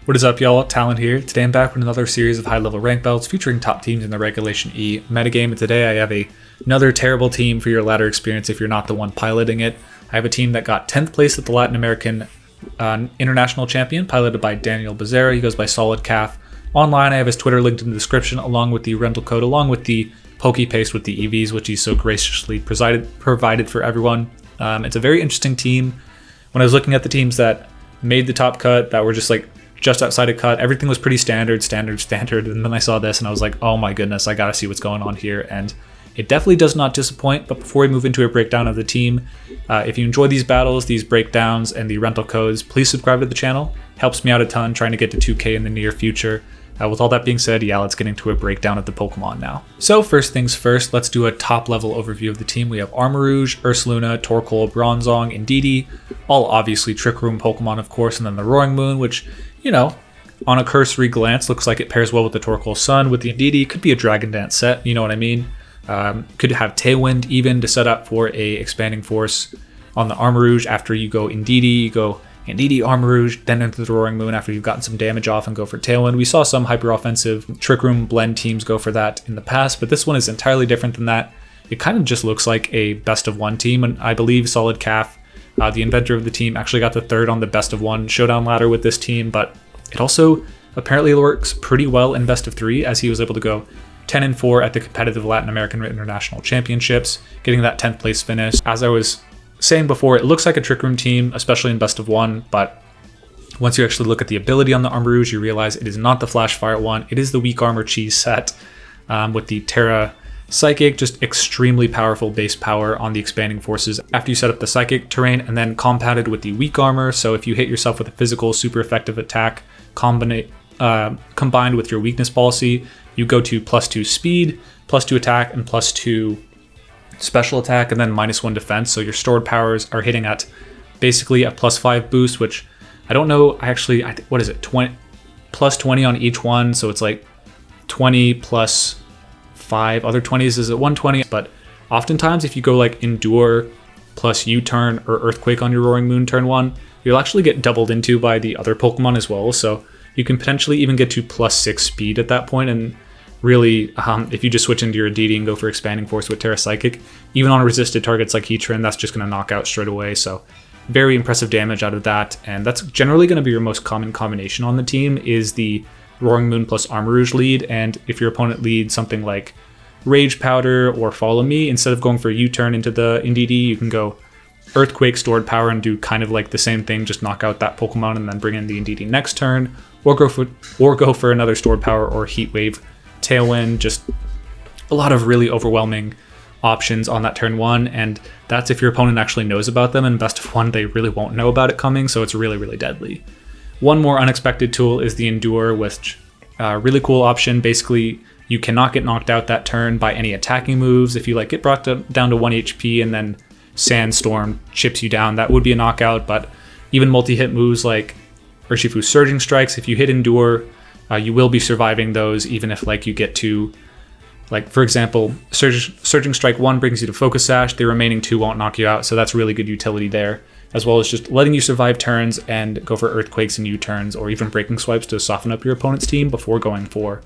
What is up, y'all? Talon here. Today I'm back with another series of high-level rank battles featuring top teams in the Regulation E metagame, and today I have another terrible team for your ladder experience if you're not the one piloting it. I have a team that got 10th place at the Latin American International Champion, piloted by Daniel Becerra. He goes by Solid Calf. Online, I have his Twitter linked in the description, along with the rental code, along with the Poke Paste with the EVs, which he so graciously provided for everyone. It's a very interesting team. When I was looking at the teams that made the top cut, that were just outside of cut, everything was pretty standard, and then I saw this and I was like, oh my goodness, I gotta see what's going on here, and it definitely does not disappoint. But before we move into a breakdown of the team, if you enjoy these battles, these breakdowns, and the rental codes, please subscribe to the channel. Helps me out a ton trying to get to 2K in the near future. With all that being said, yeah, let's get into a breakdown of the Pokemon now. So first things first, let's do a top level overview of the team. We have Armarouge, Ursaluna, Torkoal, Bronzong, Indeedee, all obviously Trick Room Pokemon of course, and then the Roaring Moon, which, you know, on a cursory glance looks like it pairs well with the Torkoal Sun. With the Indeedee, could be a Dragon Dance set, you know what I mean? Could have Tailwind even to set up for a Expanding Force on the Armarouge. After you go Indeedee, you go Indeedee, Armarouge, then into the Roaring Moon after you've gotten some damage off and go for Tailwind. We saw some hyper-offensive Trick Room blend teams go for that in the past, but this one is entirely different than that. It kind of just looks like a best-of-one team, and I believe Solid Calf, the inventor of the team, actually got the third on the best-of-one showdown ladder with this team, but it also apparently works pretty well in best-of-3, as he was able to go 10-4 at the competitive Latin American International Championships, getting that 10th place finish. As I was saying before, it looks like a Trick Room team, especially in best of one, but once you actually look at the ability on the Armarouge, you realize it is not the Flash Fire one. It is the Weak Armor Cheese set with the Tera Psychic, just extremely powerful base power on the Expanding Forces after you set up the Psychic terrain, and then compounded with the Weak Armor. So if you hit yourself with a physical super effective attack combined with your weakness policy, you go to +2 speed, +2 attack, and +2 special attack, and then -1 defense. So your stored powers are hitting at basically a +5 boost, which I don't know, I think, what is it, 20 +20 on each one, so it's like 20 plus 5 other 20s is at 120. But oftentimes if you go like Endure plus U-turn or Earthquake on your Roaring Moon turn 1, you'll actually get doubled into by the other Pokemon as well, so you can potentially even get to +6 speed at that point. And really, if you just switch into your Indeedee and go for Expanding Force with Tera Psychic, even on resisted targets like Heatran, that's just going to knock out straight away. So very impressive damage out of that, and that's generally going to be your most common combination on the team, is the Roaring Moon plus Armarouge lead. And if your opponent leads something like Rage Powder or Follow Me, instead of going for a U-turn into the Indeedee, you can go Earthquake, Stored Power, and do kind of like the same thing, just knock out that Pokemon and then bring in the Indeedee next turn, or go for another Stored Power or Heat Wave Tailwind. Just a lot of really overwhelming options on that turn 1, and that's if your opponent actually knows about them. In best of 1, they really won't know about it coming, so it's really, really deadly. One more unexpected tool is the Endure, which really cool option. Basically, you cannot get knocked out that turn by any attacking moves. If you get brought down to 1 HP and then Sandstorm chips you down, that would be a knockout. But even multi-hit moves like Urshifu's Surging Strikes, if you hit Endure, you will be surviving those, even if you get to, for example, Surging Strike 1 brings you to Focus Sash, the remaining 2 won't knock you out, so that's really good utility there, as well as just letting you survive turns and go for Earthquakes and U-turns, or even Breaking Swipes to soften up your opponent's team before going for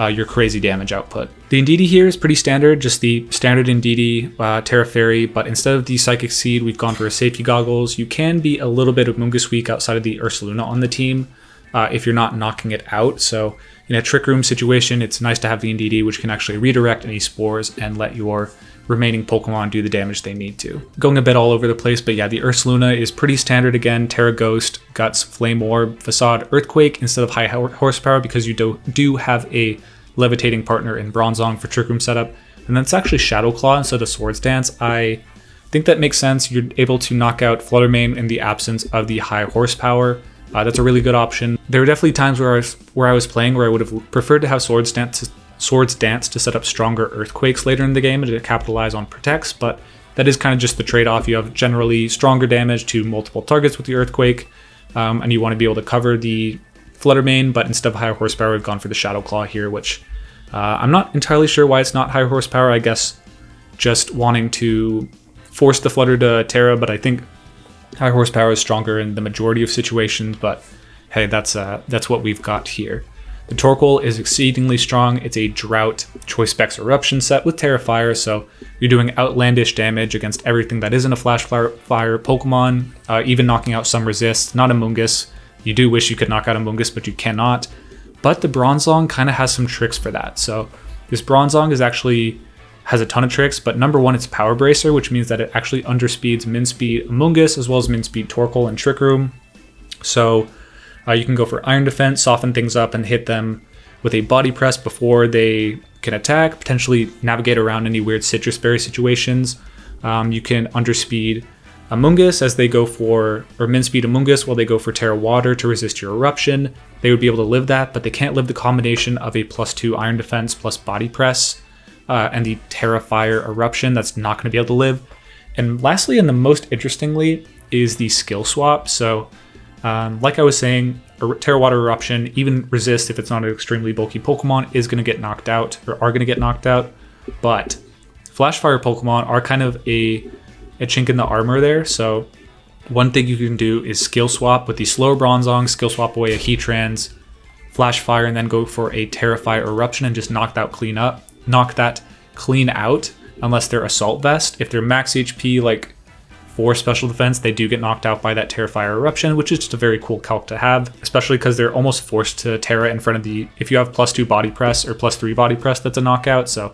your crazy damage output. The Indeedee here is pretty standard, just the standard Indeedee, Tera Fairy, but instead of the Psychic Seed, we've gone for a Safety Goggles. You can be a little bit of Mungus weak outside of the Ursaluna on the team, if you're not knocking it out. So in a Trick Room situation, it's nice to have the Indeedee, which can actually redirect any spores and let your remaining Pokemon do the damage they need to. Going a bit all over the place, but yeah, the Ursaluna is pretty standard again. Terra Ghost, Guts, Flame Orb, Facade, Earthquake instead of high horsepower, because you do have a levitating partner in Bronzong for Trick Room setup. And then it's actually Shadow Claw instead of Swords Dance. I think that makes sense. You're able to knock out Flutter Mane in the absence of the high horsepower. That's a really good option. There were definitely times where I was playing where I would have preferred to have Swords Dance to set up stronger Earthquakes later in the game and to capitalize on Protects, but that is kind of just the trade-off. You have generally stronger damage to multiple targets with the Earthquake, and you want to be able to cover the Flutter Mane, but instead of high horsepower, we've gone for the Shadow Claw here, which I'm not entirely sure why it's not high horsepower. I guess just wanting to force the Flutter to Tera, but I think high horsepower is stronger in the majority of situations, but hey, that's what we've got here. The Torkoal is exceedingly strong. It's a Drought Choice Specs Eruption set with Tera Fire, so you're doing outlandish damage against everything that isn't a Flash Fire Pokemon, even knocking out some resists, not Amoonguss. You do wish you could knock out Amoonguss, but you cannot. But the Bronzong kind of has some tricks for that. So this Bronzong has a ton of tricks, but number one, it's Power Bracer, which means that it actually underspeeds Min Speed Amoonguss as well as Min Speed Torkoal and Trick Room. So you can go for Iron Defense, soften things up, and hit them with a Body Press before they can attack, potentially navigate around any weird Citrus Berry situations. You can underspeed Amoonguss as they go for, or Min Speed Amoonguss while they go for Tera Water to resist your Eruption. They would be able to live that, but they can't live the combination of a +2 Iron Defense plus Body Press and the Tera Fire Eruption. That's not going to be able to live. And lastly, and the most interestingly, is the skill swap. So like I was saying, Tera Water Eruption, even resist if it's not an extremely bulky Pokemon, is going to get knocked out, or are going to get knocked out. But Flash Fire Pokemon are kind of a chink in the armor there. So one thing you can do is skill swap with the slower Bronzong, skill swap away a Heatran's Flash Fire, and then go for a Tera Fire Eruption and just knock that clean out, unless they're Assault Vest. If they're max HP, like 4 special defense, they do get knocked out by that Tera Fire Eruption, which is just a very cool calc to have, especially because they're almost forced to Tera in front of if you have +2 Body Press or +3 Body Press, that's a knockout. So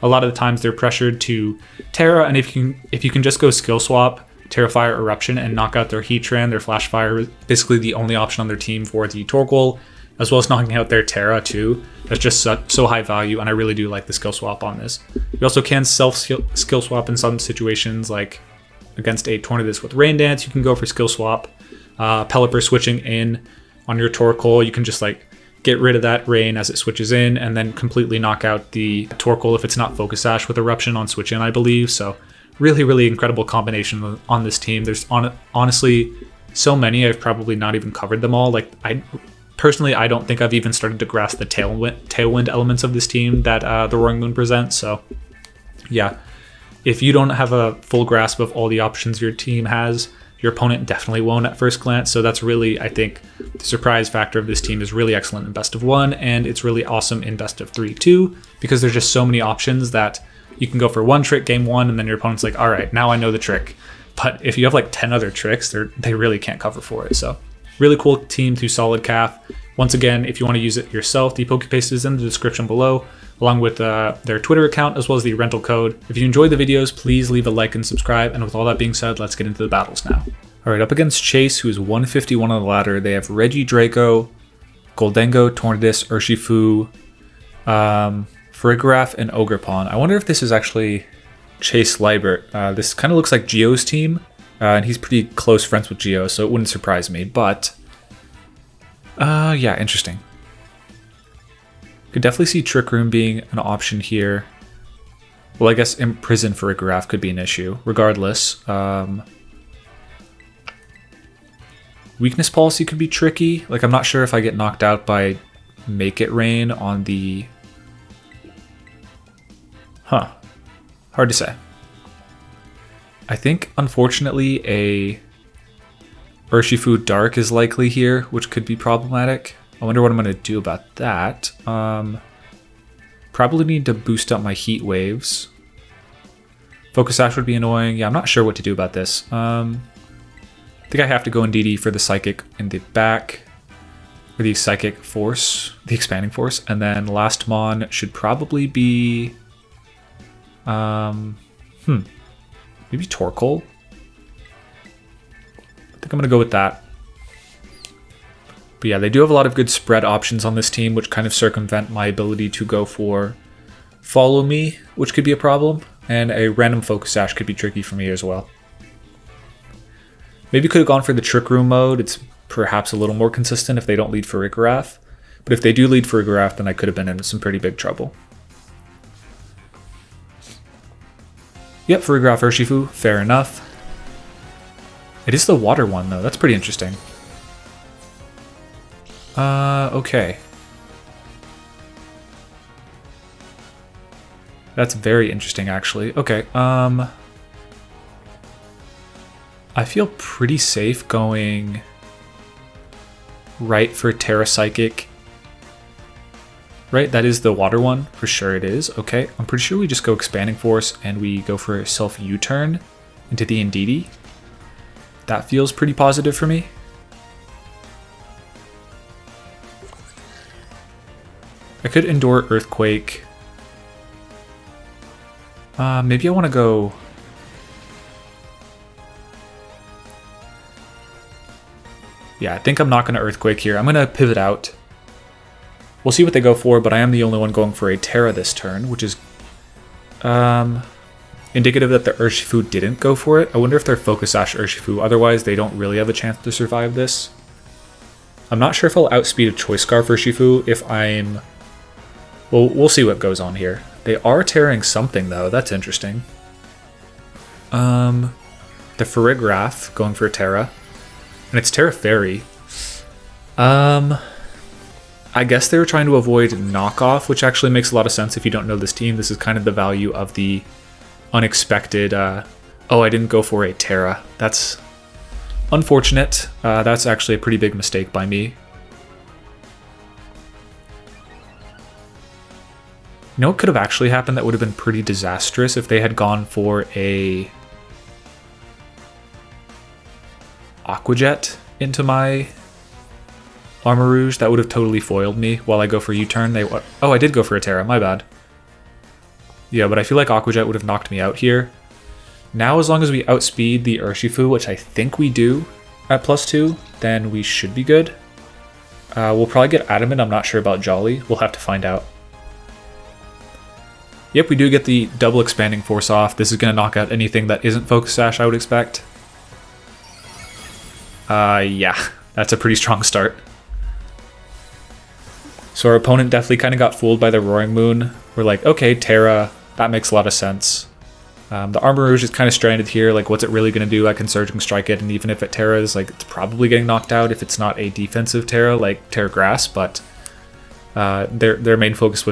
a lot of the times they're pressured to Tera, and if you can just go skill swap Tera Fire Eruption and knock out their Heatran, their Flash Fire, basically the only option on their team for the Torkoal, as well as knocking out their Tera too. That's just so high value, and I really do like the skill swap on this. You also can skill swap in some situations, like against a Tornadus with Rain Dance. You can go for skill swap. Pelipper switching in on your Torkoal, you can just like get rid of that Rain as it switches in, and then completely knock out the Torkoal if it's not Focus Sash with Eruption on switch in, I believe. So really, really incredible combination on this team. There's honestly so many, I've probably not even covered them all. Like Personally, I don't think I've even started to grasp the Tailwind elements of this team that the Roaring Moon presents. So yeah, if you don't have a full grasp of all the options your team has, your opponent definitely won't at first glance. So that's really, I think, the surprise factor of this team is really excellent in best of 1, and it's really awesome in best of 3 too, because there's just so many options that you can go for one trick game 1, and then your opponent's like, all right, now I know the trick. But if you have like 10 other tricks, they really can't cover for it. So really cool team through Solid Calf. Once again, if you want to use it yourself, the Pokepaste is in the description below, along with their Twitter account, as well as the rental code. If you enjoyed the videos, please leave a like and subscribe. And with all that being said, let's get into the battles now. All right, up against Chase, who is 151 on the ladder. They have Regidrago, Goldengo, Tornadus, Urshifu, Farigiraf, and Ogerpon. I wonder if this is actually Chase Liebert. This kind of looks like Geo's team, and he's pretty close friends with Geo, so it wouldn't surprise me. But yeah, interesting. Could definitely see Trick Room being an option here. Well, I guess Imprison for Farigiraf could be an issue. Regardless, Weakness Policy could be tricky. Like, I'm not sure if I get knocked out by Make It Rain on the... Hard to say. I think, unfortunately, a Urshifu Dark is likely here, which could be problematic. I wonder what I'm going to do about that. Probably need to boost up my Heat Waves. Focus Sash would be annoying. Yeah, I'm not sure what to do about this. I think I have to go Indeedee for the Psychic in the back. Or the Psychic Force, the Expanding Force. And then last Mon should probably be... maybe Torkoal? I think I'm going to go with that. But yeah, they do have a lot of good spread options on this team, which kind of circumvent my ability to go for Follow Me, which could be a problem. And a random Focus Sash could be tricky for me as well. Maybe could have gone for the Trick Room mode. It's perhaps a little more consistent if they don't lead Farigiraf. But if they do lead Farigiraf, then I could have been in some pretty big trouble. Yep, Farigiraf Urshifu, fair enough. It is the water one though, that's pretty interesting. Okay. That's very interesting actually. Okay, I feel pretty safe going right for Tera Psychic. Right, that is the water one. For sure it is. Okay, I'm pretty sure we just go Expanding Force and we go for a self U-turn into the Indeedee. That feels pretty positive for me. I could Endure Earthquake. Maybe I want to go... Yeah, I think I'm not going to Earthquake here. I'm going to pivot out. We'll see what they go for, but I am the only one going for a Tera this turn, which is indicative that the Urshifu didn't go for it. I wonder if they're Focus Sash Urshifu, otherwise they don't really have a chance to survive this. I'm not sure if I'll outspeed a Choice Scarf Urshifu if I'm... Well, we'll see what goes on here. They are tearing something though, that's interesting. The Farigiraf going for a Tera. And it's Tera Fairy. I guess they were trying to avoid knockoff, which actually makes a lot of sense if you don't know this team. This is kind of the value of the unexpected, oh, I didn't go for a Tera. That's unfortunate. That's actually a pretty big mistake by me. You know what could have actually happened that would have been pretty disastrous if they had gone for a Aqua Jet into my Armarouge? That would have totally foiled me while I go for U-turn. Oh, I did go for a Tera, my bad. Yeah, but I feel like Aqua Jet would have knocked me out here. Now, as long as we outspeed the Urshifu, which I think we do at +2, then we should be good. We'll probably get Adamant, I'm not sure about Jolly. We'll have to find out. Yep, we do get the double Expanding Force off. This is going to knock out anything that isn't Focus Sash, I would expect. Yeah, that's a pretty strong start. So our opponent definitely kind of got fooled by the Roaring Moon. We're like, okay, Tera, that makes a lot of sense. The Armarouge is kind of stranded here. Like, what's it really going to do? I can Surging Strike it, and even if it Teras, like, it's probably getting knocked out if it's not a defensive Tera, like Tera Grass, but their main focus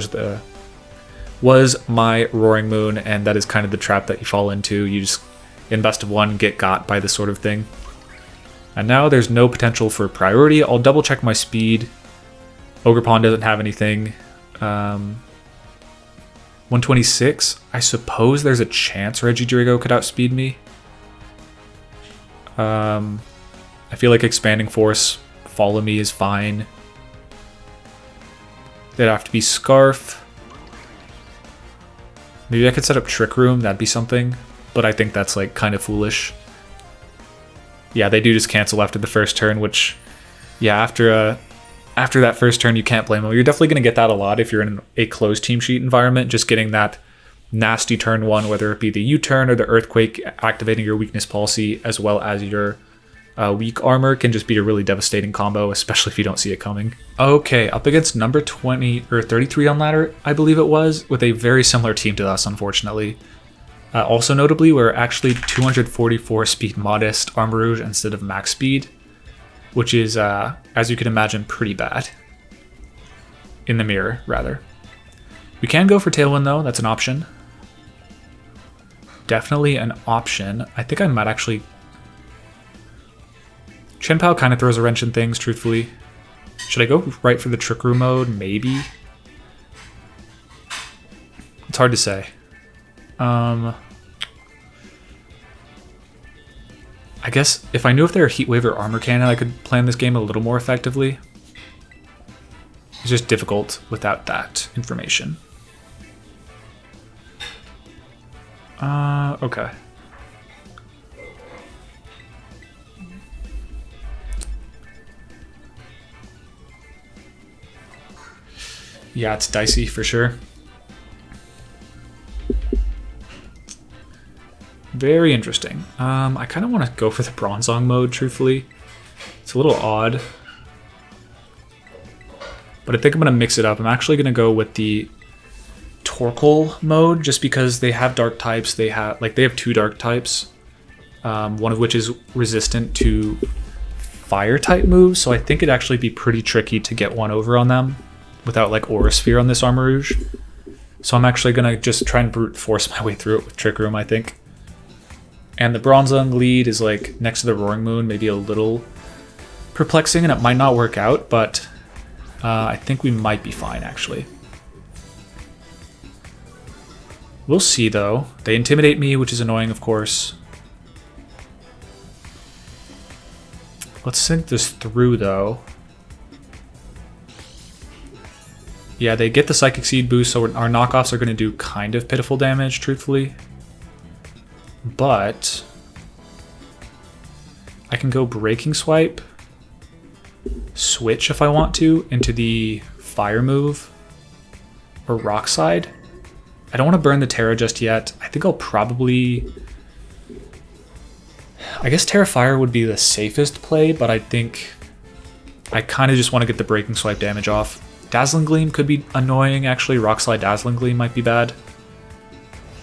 was my Roaring Moon, and that is kind of the trap that you fall into. You just, in best of one, get got by this sort of thing. And now there's no potential for priority. I'll double check my speed. Ogerpon doesn't have anything. 126. I suppose there's a chance Regidrago could outspeed me. I feel like Expanding Force, Follow Me is fine. They'd have to be Scarf. Maybe I could set up Trick Room, that'd be something. But I think that's like kind of foolish. Yeah, they do just cancel after the first turn, which, yeah, after that first turn, you can't blame them. You're definitely going to get that a lot if you're in a closed team sheet environment. Just getting that nasty turn one, whether it be the U-turn or the Earthquake, activating your weakness policy, as well as your weak armor, can just be a really devastating combo, especially if you don't see it coming. Okay, up against number 20 or 33 on ladder, I believe it was, with a very similar team to us, unfortunately. Also notably, we're actually 244 speed modest Armarouge instead of max speed, which is, as you can imagine, pretty bad. In the mirror, rather. We can go for Tailwind, though. That's an option. Definitely an option. I think I might actually... Chien-Pao kind of throws a wrench in things, truthfully. Should I go right for the Trick Room mode? Maybe. It's hard to say. I guess if I knew if they were Heat Wave or Armor Cannon, I could plan this game a little more effectively. It's just difficult without that information. Okay. Yeah, it's dicey for sure. Very interesting. I kind of want to go for the Bronzong mode, truthfully. It's a little odd. But I think I'm going to mix it up. I'm actually going to go with the Torkoal mode, just because they have dark types. They have two dark types, one of which is resistant to fire type moves, so I think it'd actually be pretty tricky to get one over on them without like Aura Sphere on this Armarouge. So I'm actually going to just try and brute force my way through it with Trick Room, I think. And the Bronzong lead is like next to the Roaring Moon, maybe a little perplexing and it might not work out, but I think we might be fine, actually. We'll see, though. They intimidate me, which is annoying, of course. Let's think this through, though. Yeah, they get the Psychic Seed boost, so our knockoffs are going to do kind of pitiful damage, truthfully. But I can go Breaking Swipe, switch if I want to, into the Fire move, or Rock Slide. I don't want to burn the Tera just yet. I think I'll probably... I guess Tera Fire would be the safest play, but I think I kind of just want to get the Breaking Swipe damage off. Dazzling Gleam could be annoying, actually. Rock Slide Dazzling Gleam might be bad.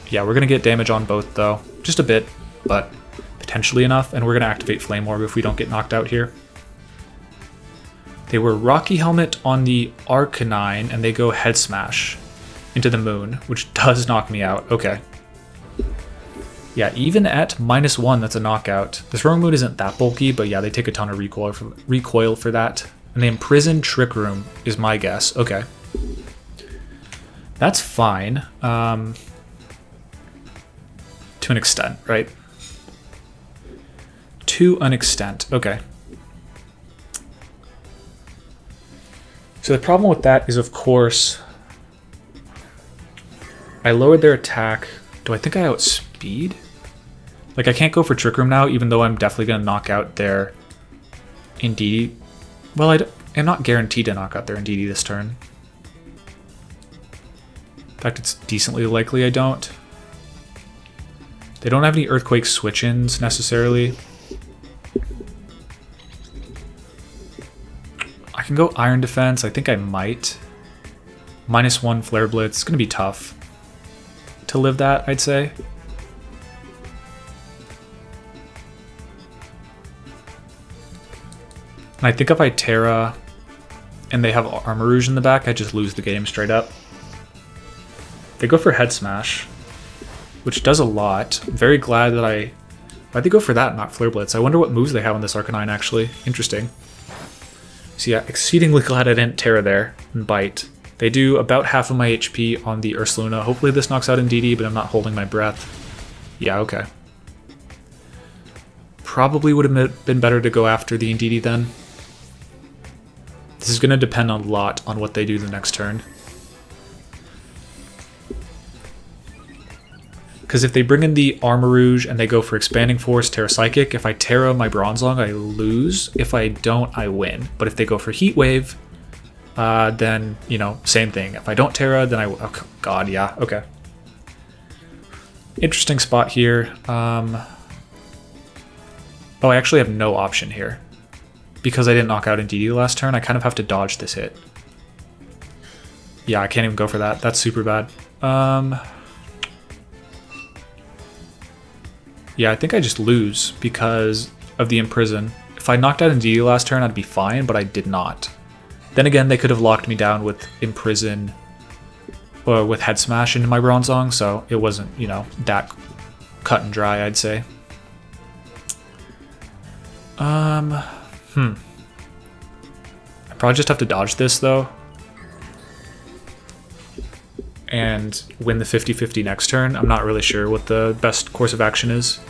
Yeah, we're going to get damage on both, though. Just a bit, but potentially enough. And we're going to activate Flame Orb if we don't get knocked out here. They were Rocky Helmet on the Arcanine, and they go Head Smash into the Moon, which does knock me out. Okay. Yeah, even at -1, that's a knockout. This Roaring Moon isn't that bulky, but yeah, they take a ton of recoil for that. And the Imprison Trick Room is my guess. Okay. That's fine. To an extent, right? To an extent. Okay. So the problem with that is, of course, I lowered their attack. Do I think I outspeed? Like, I can't go for Trick Room now, even though I'm definitely going to knock out their Indeedee. Well, I'm not guaranteed to knock out their Indeedee this turn. In fact, it's decently likely I don't. They don't have any Earthquake switch-ins, necessarily. I can go Iron Defense. I think I might. -1 Flare Blitz. It's going to be tough to live that, I'd say. And I think if I Tera and they have Armarouge in the back, I just lose the game straight up. They go for Head Smash, which does a lot. I'm very glad that why'd they go for that, not Flare Blitz? I wonder what moves they have on this Arcanine, actually. Interesting. So yeah, exceedingly glad I didn't Tera there and Bite. They do about half of my HP on the Ursaluna. Hopefully this knocks out Indeedee, but I'm not holding my breath. Yeah, okay. Probably would have been better to go after the Indeedee then. This is going to depend a lot on what they do the next turn. Because if they bring in the Armarouge and they go for Expanding Force, Tera Psychic, if I Tera my Bronzong, I lose. If I don't, I win. But if they go for Heat Wave, then, you know, same thing. If I don't Tera, then oh god, yeah, okay. Interesting spot here. Oh, I actually have no option here. Because I didn't knock out Indeedee last turn, I kind of have to dodge this hit. Yeah, I can't even go for that. That's super bad. Yeah, I think I just lose because of the Imprison. If I knocked out Indeedee last turn, I'd be fine, but I did not. Then again, they could have locked me down with Imprison or with Head Smash into my Bronzong, so it wasn't, you know, that cut and dry, I'd say. I probably just have to dodge this, though. And win the 50-50 next turn. I'm not really sure what the best course of action is.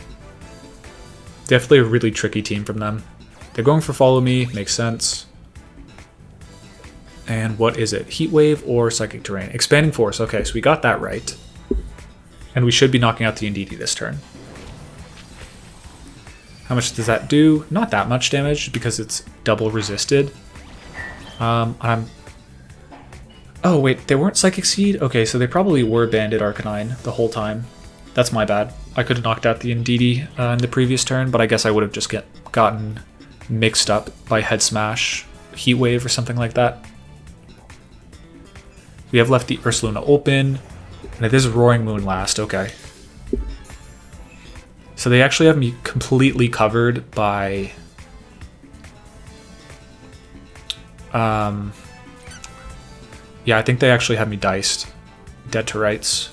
Definitely a really tricky team from them. They're going for Follow Me, makes sense. And what is it? Heat Wave or Psychic Terrain? Expanding Force, okay, so we got that right. And we should be knocking out the Indeedee this turn. How much does that do? Not that much damage because it's double resisted. Oh wait, they weren't Psychic Seed? Okay, so they probably were Banded Arcanine the whole time. That's my bad. I could have knocked out the Indeedee in the previous turn, but I guess I would have just gotten mixed up by Head Smash, Heat Wave, or something like that. We have left the Ursaluna open, and it is Roaring Moon last, okay. So they actually have me completely covered by... yeah, I think they actually have me diced. Dead to rights.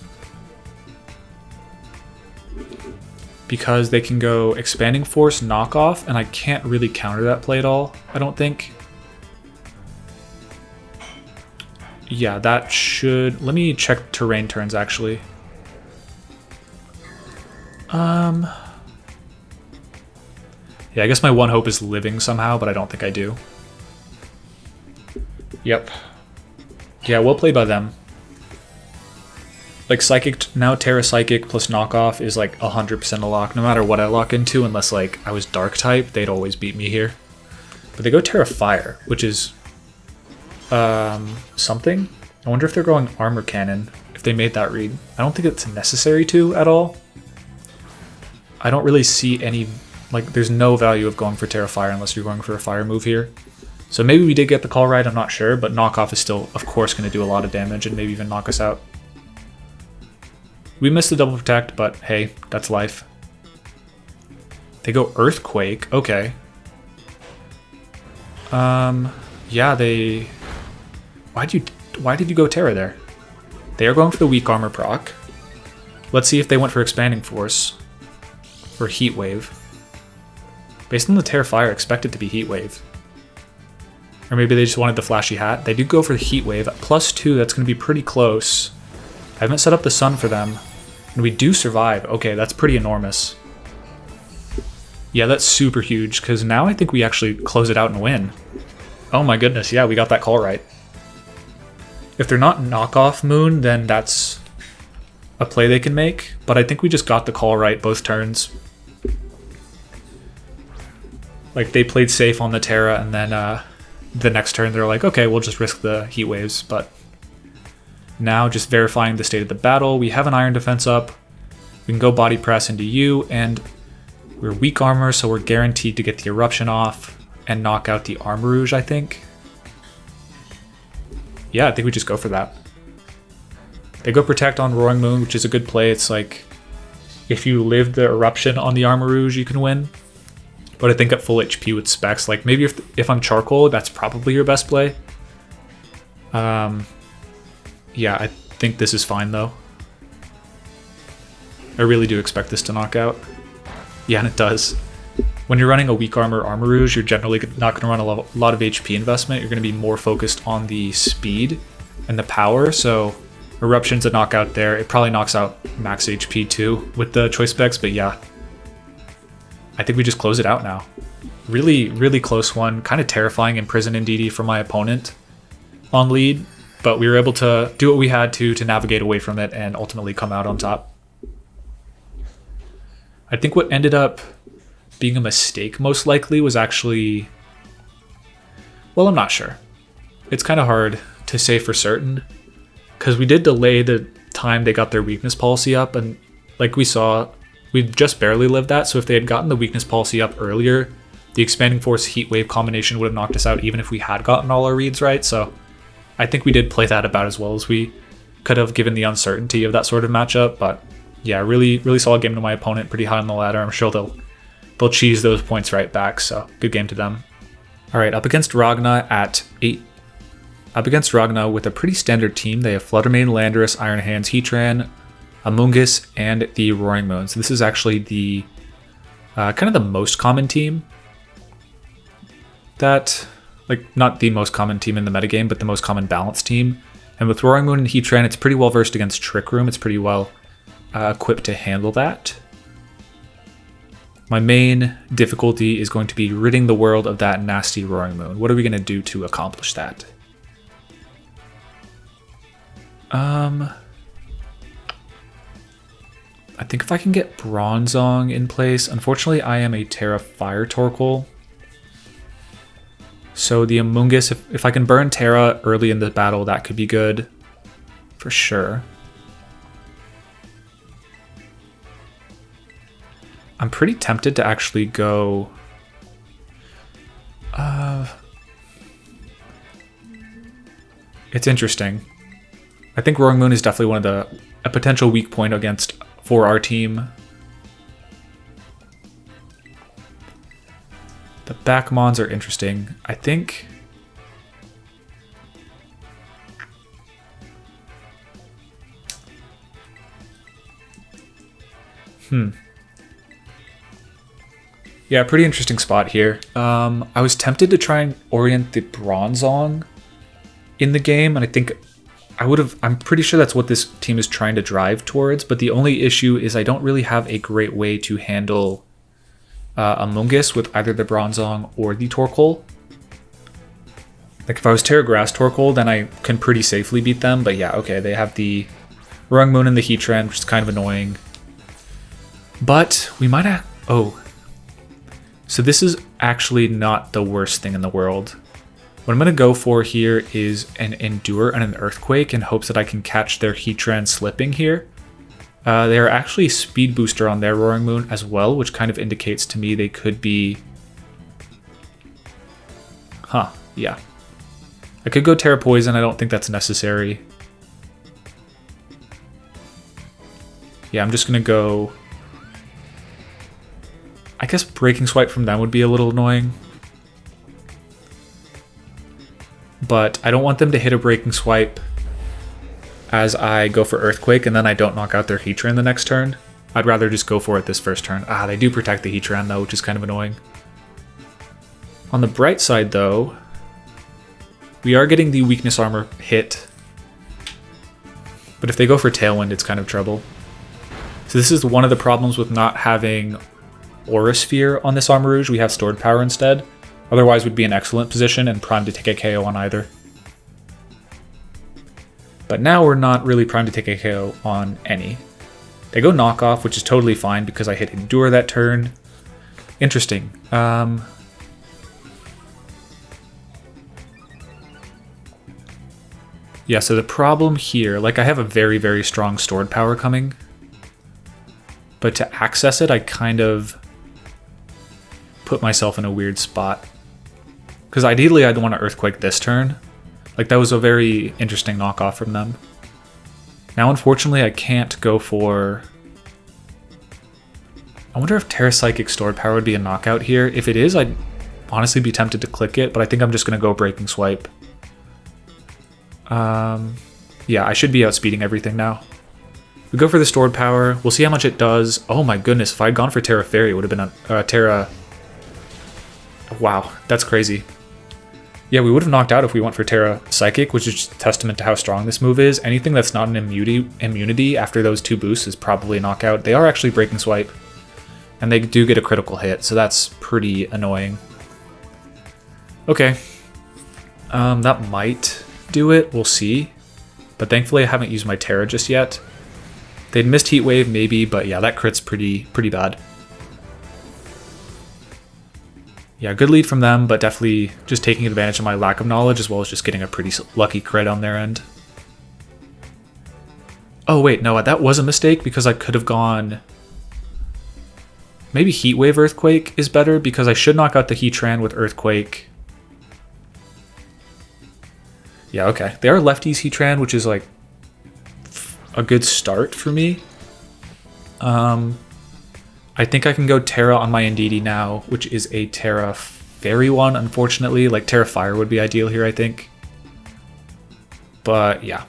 because they can go Expanding Force, Knock Off, and I can't really counter that play at all, I don't think. Yeah, that should... Let me check terrain turns, actually. Yeah, I guess my one hope is living somehow, but I don't think I do. Yep. Yeah, we'll play by them. Like, Psychic... Now Tera Psychic plus Knockoff is like 100% a lock, no matter what I lock into, unless, like, I was Dark type, they'd always beat me here. But they go Tera Fire, which is... something? I wonder if they're going Armor Cannon, if they made that read. I don't think it's necessary to at all. I don't really see any... Like, there's no value of going for Tera Fire unless you're going for a fire move here. So maybe we did get the call right, I'm not sure, but Knockoff is still, of course, going to do a lot of damage and maybe even knock us out. We missed the double protect, but hey, that's life. They go Earthquake, okay. Yeah, they... Why did you go Tera there? They are going for the weak armor proc. Let's see if they went for Expanding Force. Or Heat Wave. Based on the Tera Fire, expect it to be Heat Wave. Or maybe they just wanted the flashy hat. They do go for the Heat Wave. At +2, that's going to be pretty close. I haven't set up the sun for them. And we do survive. Okay, that's pretty enormous. Yeah, that's super huge, because now I think we actually close it out and win. Oh my goodness, yeah, we got that call right. If they're not knockoff Moon, then that's a play they can make, but I think we just got the call right both turns. Like, they played safe on the Tera, and then the next turn they're like, okay, we'll just risk the Heat Waves, but now just verifying the state of the battle. We have an Iron Defense up. We can go Body Press into you, and we're weak armor, so we're guaranteed to get the Eruption off and knock out the Armarouge, I think. Yeah, I think we just go for that. They go Protect on Roaring Moon, which is a good play. It's like, if you live the Eruption on the Armarouge, you can win. But I think at full HP with specs, like maybe if I'm Charcoal, that's probably your best play. Yeah, I think this is fine though. I really do expect this to knock out. Yeah, and it does. When you're running a weak armor Armarouge, you're generally not going to run a lot of HP investment. You're going to be more focused on the speed and the power. So Eruption's a knockout there. It probably knocks out max HP too with the choice specs, but yeah. I think we just close it out now. Really, really close one. Kind of terrifying Imprison Indeedee for my opponent on lead, but we were able to do what we had to navigate away from it and ultimately come out on top. I think what ended up being a mistake most likely was actually... Well, I'm not sure. It's kind of hard to say for certain, because we did delay the time they got their weakness policy up, and like we saw, we just barely lived that, so if they had gotten the weakness policy up earlier, the Expanding Force Heat Wave combination would have knocked us out even if we had gotten all our reads right, so I think we did play that about as well as we could have given the uncertainty of that sort of matchup, but yeah, really, really solid game to my opponent, pretty high on the ladder. I'm sure they'll cheese those points right back, so good game to them. All right, up against Ragna at 8. Up against Ragna with a pretty standard team. They have Fluttermane, Landorus, Iron Hands, Heatran, Amoonguss, and the Roaring Moon. So this is actually the kind of the most common team. That, like, not the most common team in the metagame, but the most common balanced team. And with Roaring Moon and Heatran, it's pretty well versed against Trick Room. It's pretty well equipped to handle that. My main difficulty is going to be ridding the world of that nasty Roaring Moon. What are we going to do to accomplish that? I think if I can get Bronzong in place. Unfortunately, I am a Tera Fire Torkoal. So the Amoonguss, if I can burn Tera early in the battle, that could be good. For sure. I'm pretty tempted to actually go... It's interesting. I think Roaring Moon is definitely one of a potential weak point for our team. The back mons are interesting. I think... Yeah, pretty interesting spot here. I was tempted to try and orient the Bronzong in the game, and I think I'm pretty sure that's what this team is trying to drive towards, but the only issue is I don't really have a great way to handle Amoonguss with either the Bronzong or the Torkoal. Like if I was Tera Grass Torkoal, then I can pretty safely beat them, but yeah, okay, they have the Moon and the Heatran, which is kind of annoying. But we might have... Oh. So this is actually not the worst thing in the world. What I'm going to go for here is an Endure and an Earthquake in hopes that I can catch their Heatran slipping here. They're actually Speed Booster on their Roaring Moon as well, which kind of indicates to me they could be... Huh, yeah. I could go Tera Poison, I don't think that's necessary. Yeah, I'm just going to go... I guess Breaking Swipe from them would be a little annoying. But I don't want them to hit a Breaking Swipe as I go for Earthquake and then I don't knock out their Heatran the next turn. I'd rather just go for it this first turn. Ah, they do protect the Heatran though, which is kind of annoying. On the bright side though, we are getting the Weakness Armor hit. But if they go for Tailwind, it's kind of trouble. So this is one of the problems with not having Aura Sphere on this Armarouge. We have Stored Power instead. Otherwise, we'd be in excellent position and primed to take a KO on either. But now we're not really primed to take a KO on any. They go Knockoff, which is totally fine because I hit Endure that turn. Interesting. Yeah, so the problem here, like I have a very, very strong Stored Power coming. But to access it, I kind of put myself in a weird spot. Because ideally I'd want to Earthquake this turn. Like that was a very interesting knockoff from them. Now unfortunately I can't go for... I wonder if Tera Psychic Stored Power would be a knockout here. If it is, I'd honestly be tempted to click it, but I think I'm just going to go Breaking Swipe. Yeah, I should be outspeeding everything now. We go for the Stored Power. We'll see how much it does. Oh my goodness, if I'd gone for Tera Fairy, it would have been a Tera... Wow, that's crazy. Yeah, we would have knocked out if we went for Tera Psychic, which is just a testament to how strong this move is. Anything that's not an immunity after those two boosts is probably a knockout. They are actually Breaking Swipe, and they do get a critical hit, so that's pretty annoying. Okay, that might do it, we'll see. But thankfully I haven't used my Tera just yet. They'd missed Heat Wave maybe, but yeah, that crit's pretty bad. Yeah, good lead from them, but definitely just taking advantage of my lack of knowledge as well as just getting a pretty lucky crit on their end. Oh wait, no, that was a mistake because I could have gone... Maybe Heat Wave Earthquake is better because I should knock out the Heatran with Earthquake. Yeah, okay. They are lefties Heatran, which is like a good start for me. I think I can go Tera on my Indeedee now, which is a Tera Fairy one, unfortunately. Like, Tera Fire would be ideal here, I think. But, yeah.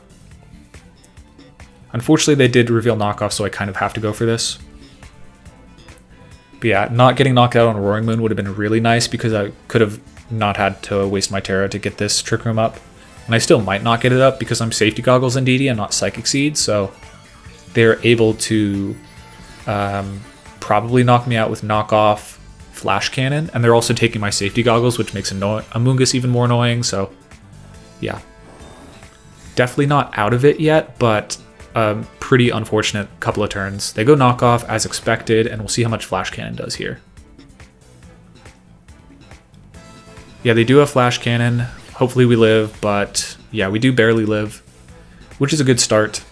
Unfortunately, they did reveal knockoff, so I kind of have to go for this. But yeah, not getting knocked out on Roaring Moon would have been really nice because I could have not had to waste my Tera to get this Trick Room up. And I still might not get it up because I'm Safety Goggles Indeedee and not Psychic Seed, so they're able to probably knock me out with Knockoff Flash Cannon, and they're also taking my Safety Goggles, which makes Amoonguss even more annoying, so yeah. Definitely not out of it yet, but pretty unfortunate couple of turns. They go Knockoff as expected, and we'll see how much Flash Cannon does here. Yeah, they do have Flash Cannon. Hopefully we live, but yeah, we do barely live, which is a good start.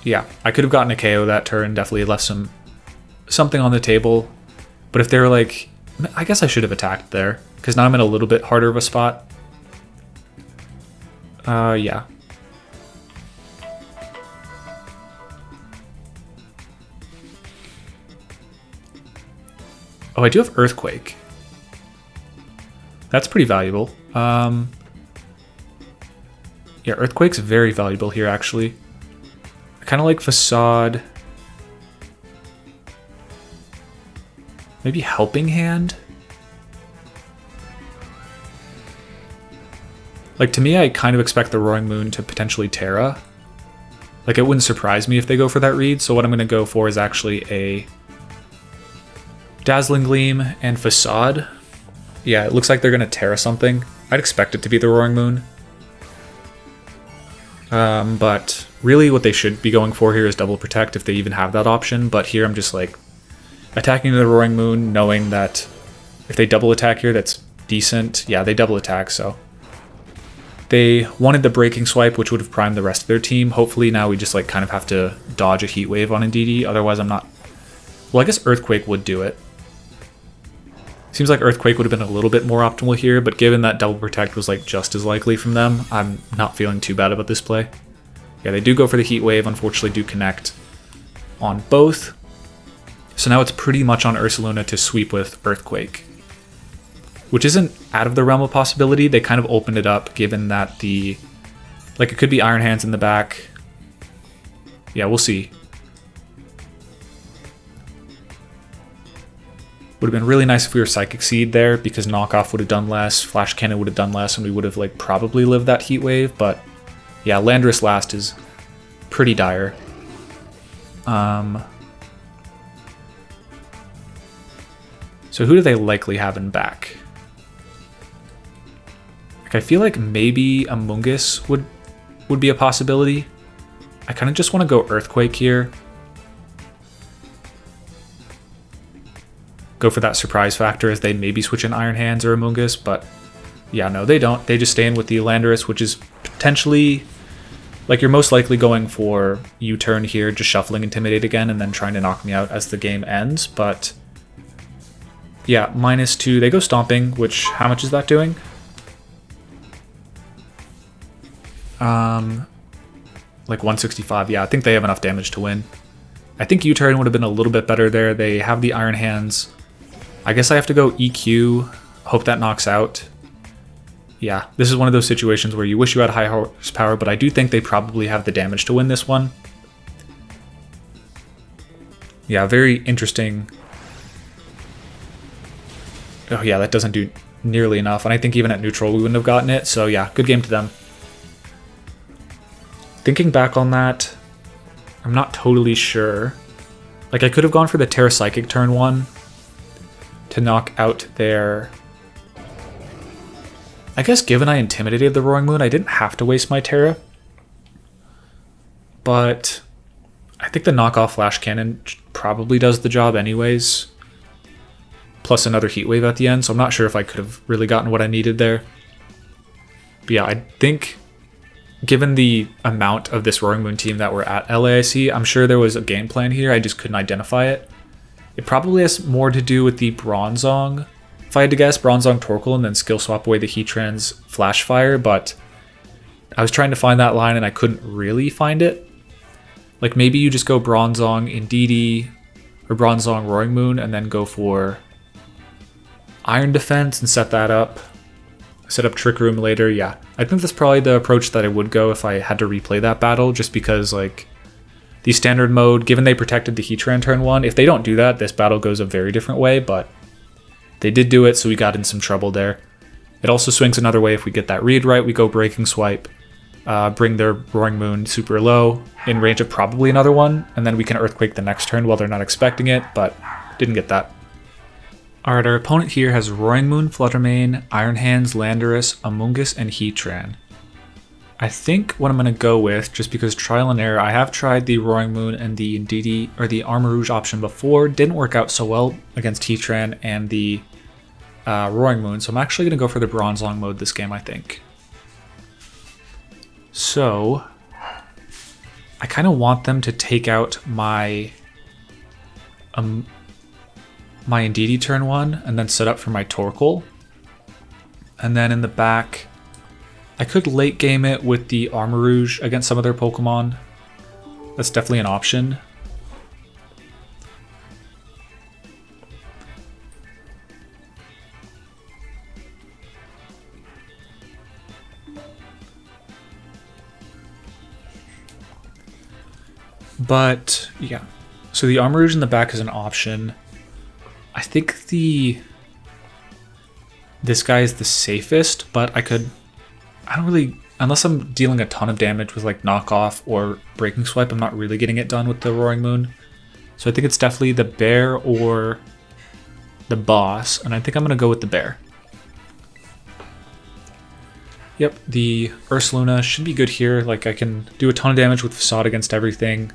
Yeah, I could have gotten a KO that turn, definitely left something on the table. But if they were like, I guess I should have attacked there, because now I'm in a little bit harder of a spot. Yeah. Oh, I do have Earthquake. That's pretty valuable. Yeah, Yeah, Earthquake's very valuable here, actually. I kind of like Facade. Maybe Helping Hand? Like, to me, I kind of expect the Roaring Moon to potentially Tera. Like, it wouldn't surprise me if they go for that read, so what I'm going to go for is actually a Dazzling Gleam and Facade. Yeah, it looks like they're going to Tera something. I'd expect it to be the Roaring Moon. But really what they should be going for here is Double Protect if they even have that option, but here I'm just like attacking the Roaring Moon, knowing that if they double attack here, that's decent. Yeah, they double attack, so. They wanted the Breaking Swipe, which would have primed the rest of their team. Hopefully now we just like kind of have to dodge a Heat Wave on Indeedee, otherwise I'm not... Well, I guess Earthquake would do it. Seems like Earthquake would have been a little bit more optimal here, but given that Double Protect was like just as likely from them, I'm not feeling too bad about this play. Yeah, they do go for the Heat Wave, unfortunately do connect on both. So now it's pretty much on Ursaluna to sweep with Earthquake, which isn't out of the realm of possibility. They kind of opened it up given that the... Like, it could be Iron Hands in the back. Yeah, we'll see. Would have been really nice if we were Psychic Seed there, because Knockoff would have done less, Flash Cannon would have done less, and we would have like probably lived that Heat Wave, but yeah, Landorus last is pretty dire. So who do they likely have in back? Like, I feel like maybe Amoonguss would be a possibility. I kind of just want to go Earthquake here. Go for that surprise factor as they maybe switch in Iron Hands or Amoonguss, but yeah, no, they don't. They just stay in with the Landorus, which is potentially, like, you're most likely going for U-turn here, just shuffling Intimidate again and then trying to knock me out as the game ends, but yeah, -2. They go Stomping, which, how much is that doing? Like 165. Yeah, I think they have enough damage to win. I think U-turn would have been a little bit better there. They have the Iron Hands. I guess I have to go EQ, hope that knocks out. Yeah, this is one of those situations where you wish you had high horsepower, but I do think they probably have the damage to win this one. Yeah, very interesting. Oh yeah, that doesn't do nearly enough, and I think even at neutral we wouldn't have gotten it, so yeah, good game to them. Thinking back on that, I'm not totally sure. Like, I could have gone for the Tera Psychic turn 1 to knock out their... I guess given I intimidated the Roaring Moon, I didn't have to waste my Tera. But I think the knockoff Flash Cannon probably does the job anyways. Plus another Heat Wave at the end, so I'm not sure if I could have really gotten what I needed there. But yeah, I think given the amount of this Roaring Moon team that were at LAIC, I'm sure there was a game plan here, I just couldn't identify it. It probably has more to do with the Bronzong. If I had to guess, Bronzong Torkoal and then skill swap away the Heatran's Flash Fire, but I was trying to find that line and I couldn't really find it. Like, maybe you just go Bronzong Indeedee or Bronzong Roaring Moon and then go for Iron Defense and set that up. Set up Trick Room later. Yeah, I think that's probably the approach that I would go if I had to replay that battle, just because, like, the standard mode, given they protected the Heatran turn 1, if they don't do that, this battle goes a very different way, but they did do it, so we got in some trouble there. It also swings another way if we get that read right. We go Breaking Swipe, bring their Roaring Moon super low, in range of probably another one, and then we can Earthquake the next turn while they're not expecting it, but didn't get that. Alright, our opponent here has Roaring Moon, Fluttermane, Iron Hands, Landorus, Amoonguss, and Heatran. I think what I'm going to go with, just because trial and error, I have tried the Roaring Moon and the Indeedee, or the Armarouge option before, didn't work out so well against Heatran and the Roaring Moon, so I'm actually going to go for the Bronzong mode this game, I think. So, I kind of want them to take out my my Indeedee turn 1 and then set up for my Torkoal. And then in the back, I could late game it with the Armarouge against some of their Pokemon. That's definitely an option. But yeah, so the Armarouge in the back is an option. I think this guy is the safest, but I don't really, unless I'm dealing a ton of damage with like knockoff or breaking swipe, I'm not really getting it done with the Roaring Moon. So I think it's definitely the bear or the boss, and I think I'm gonna go with the bear. Yep, the Ursaluna should be good here. Like I can do a ton of damage with Facade against everything.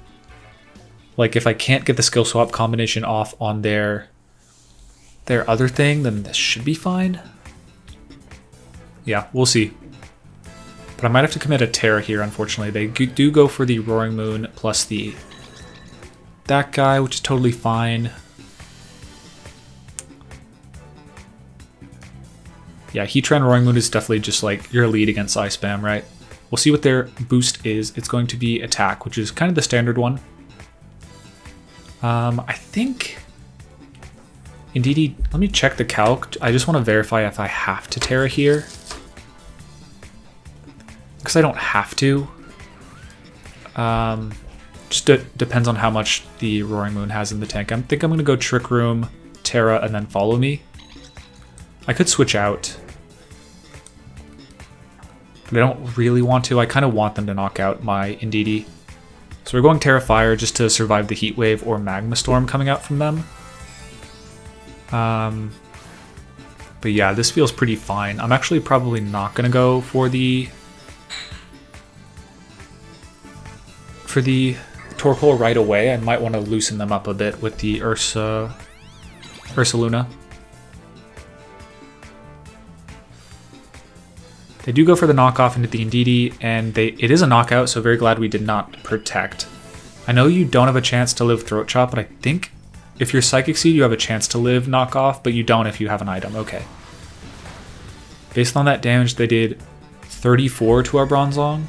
Like if I can't get the skill swap combination off on their other thing, then this should be fine. Yeah, we'll see. But I might have to commit a Tera here, unfortunately. They do go for the Roaring Moon plus that guy, which is totally fine. Yeah, Heatran Roaring Moon is definitely just like your lead against Ice Spam, right? We'll see what their boost is. It's going to be attack, which is kind of the standard one. I think Indeedee, let me check the calc. I just want to verify if I have to Tera here. Because I don't have to. Just depends on how much the Roaring Moon has in the tank. I think I'm going to go Trick Room, Tera, and then Follow Me. I could switch out, but I don't really want to. I kind of want them to knock out my Indeedee. So we're going Tera Fire just to survive the Heat Wave or Magma Storm coming out from them. But yeah, this feels pretty fine. I'm actually probably not going to go for the Torkoal right away. I might want to loosen them up a bit with the Ursaluna. They do go for the knockoff into the Indeedee, and it is a knockout, so very glad we did not protect. I know you don't have a chance to live Throat Chop, but I think if you're Psychic Seed, you have a chance to live knockoff, but you don't if you have an item. Okay. Based on that damage, they did 34 to our Bronzong,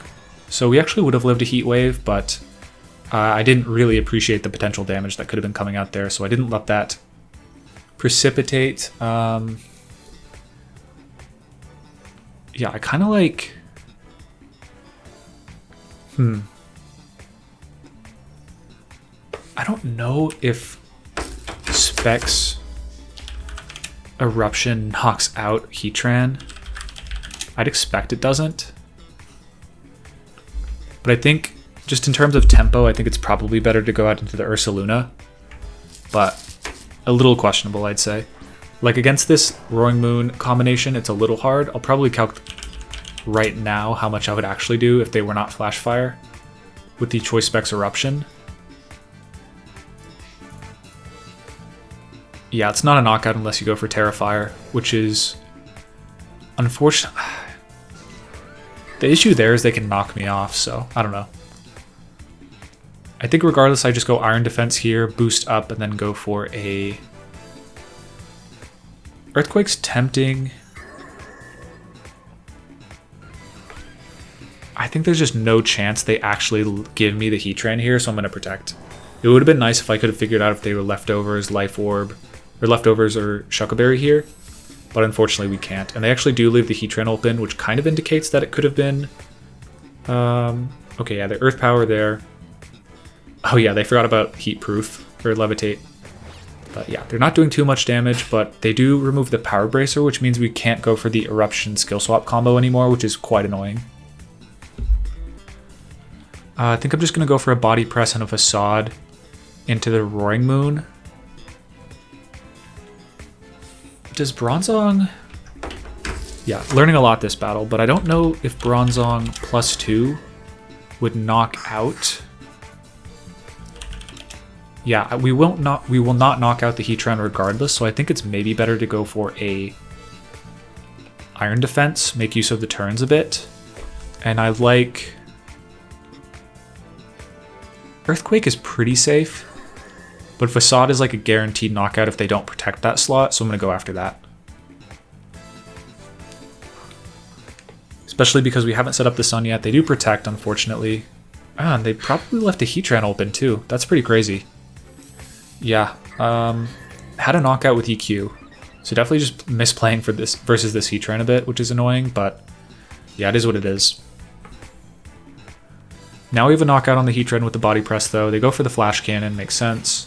so we actually would have lived a Heat Wave, but I didn't really appreciate the potential damage that could have been coming out there, so I didn't let that precipitate. Yeah, I kind of like... I don't know if Specs Eruption knocks out Heatran. I'd expect it doesn't. But I think, just in terms of tempo, I think it's probably better to go out into the Ursaluna. But a little questionable, I'd say. Like against this Roaring Moon combination, it's a little hard. I'll probably calc right now how much I would actually do if they were not Flash Fire with the Choice Specs Eruption. Yeah, it's not a knockout unless you go for Tera Fire, which is unfortunate. The issue there is they can knock me off, so I don't know. I think regardless, I just go Iron Defense here, boost up, and then go for a... Earthquake's tempting. I think there's just no chance they actually give me the Heatran here, so I'm going to protect. It would have been nice if I could have figured out if they were Leftovers, Life Orb, or Leftovers or Shuckleberry here, but unfortunately we can't. And they actually do leave the Heatran open, which kind of indicates that it could have been... okay, yeah, the Earth Power there. Oh yeah, they forgot about Heat Proof, or Levitate. But yeah, they're not doing too much damage, but they do remove the Power Bracer, which means we can't go for the Eruption skill swap combo anymore, which is quite annoying. I think I'm just going to go for a Body Press and a Facade into the Roaring Moon. Does Bronzong... Yeah, learning a lot this battle, but I don't know if Bronzong +2 would knock out... Yeah, we will not knock out the Heatran regardless, so I think it's maybe better to go for a Iron Defense, make use of the turns a bit. And I like... Earthquake is pretty safe, but Facade is like a guaranteed knockout if they don't protect that slot, so I'm going to go after that. Especially because we haven't set up the Sun yet. They do protect, unfortunately. Ah, and they probably left a Heatran open too. That's pretty crazy. Yeah, had a knockout with EQ, so definitely just misplaying for this versus this Heatran a bit, which is annoying, but yeah, it is what it is. Now we have a knockout on the Heatran with the Body Press though. They go for the Flash Cannon, makes sense.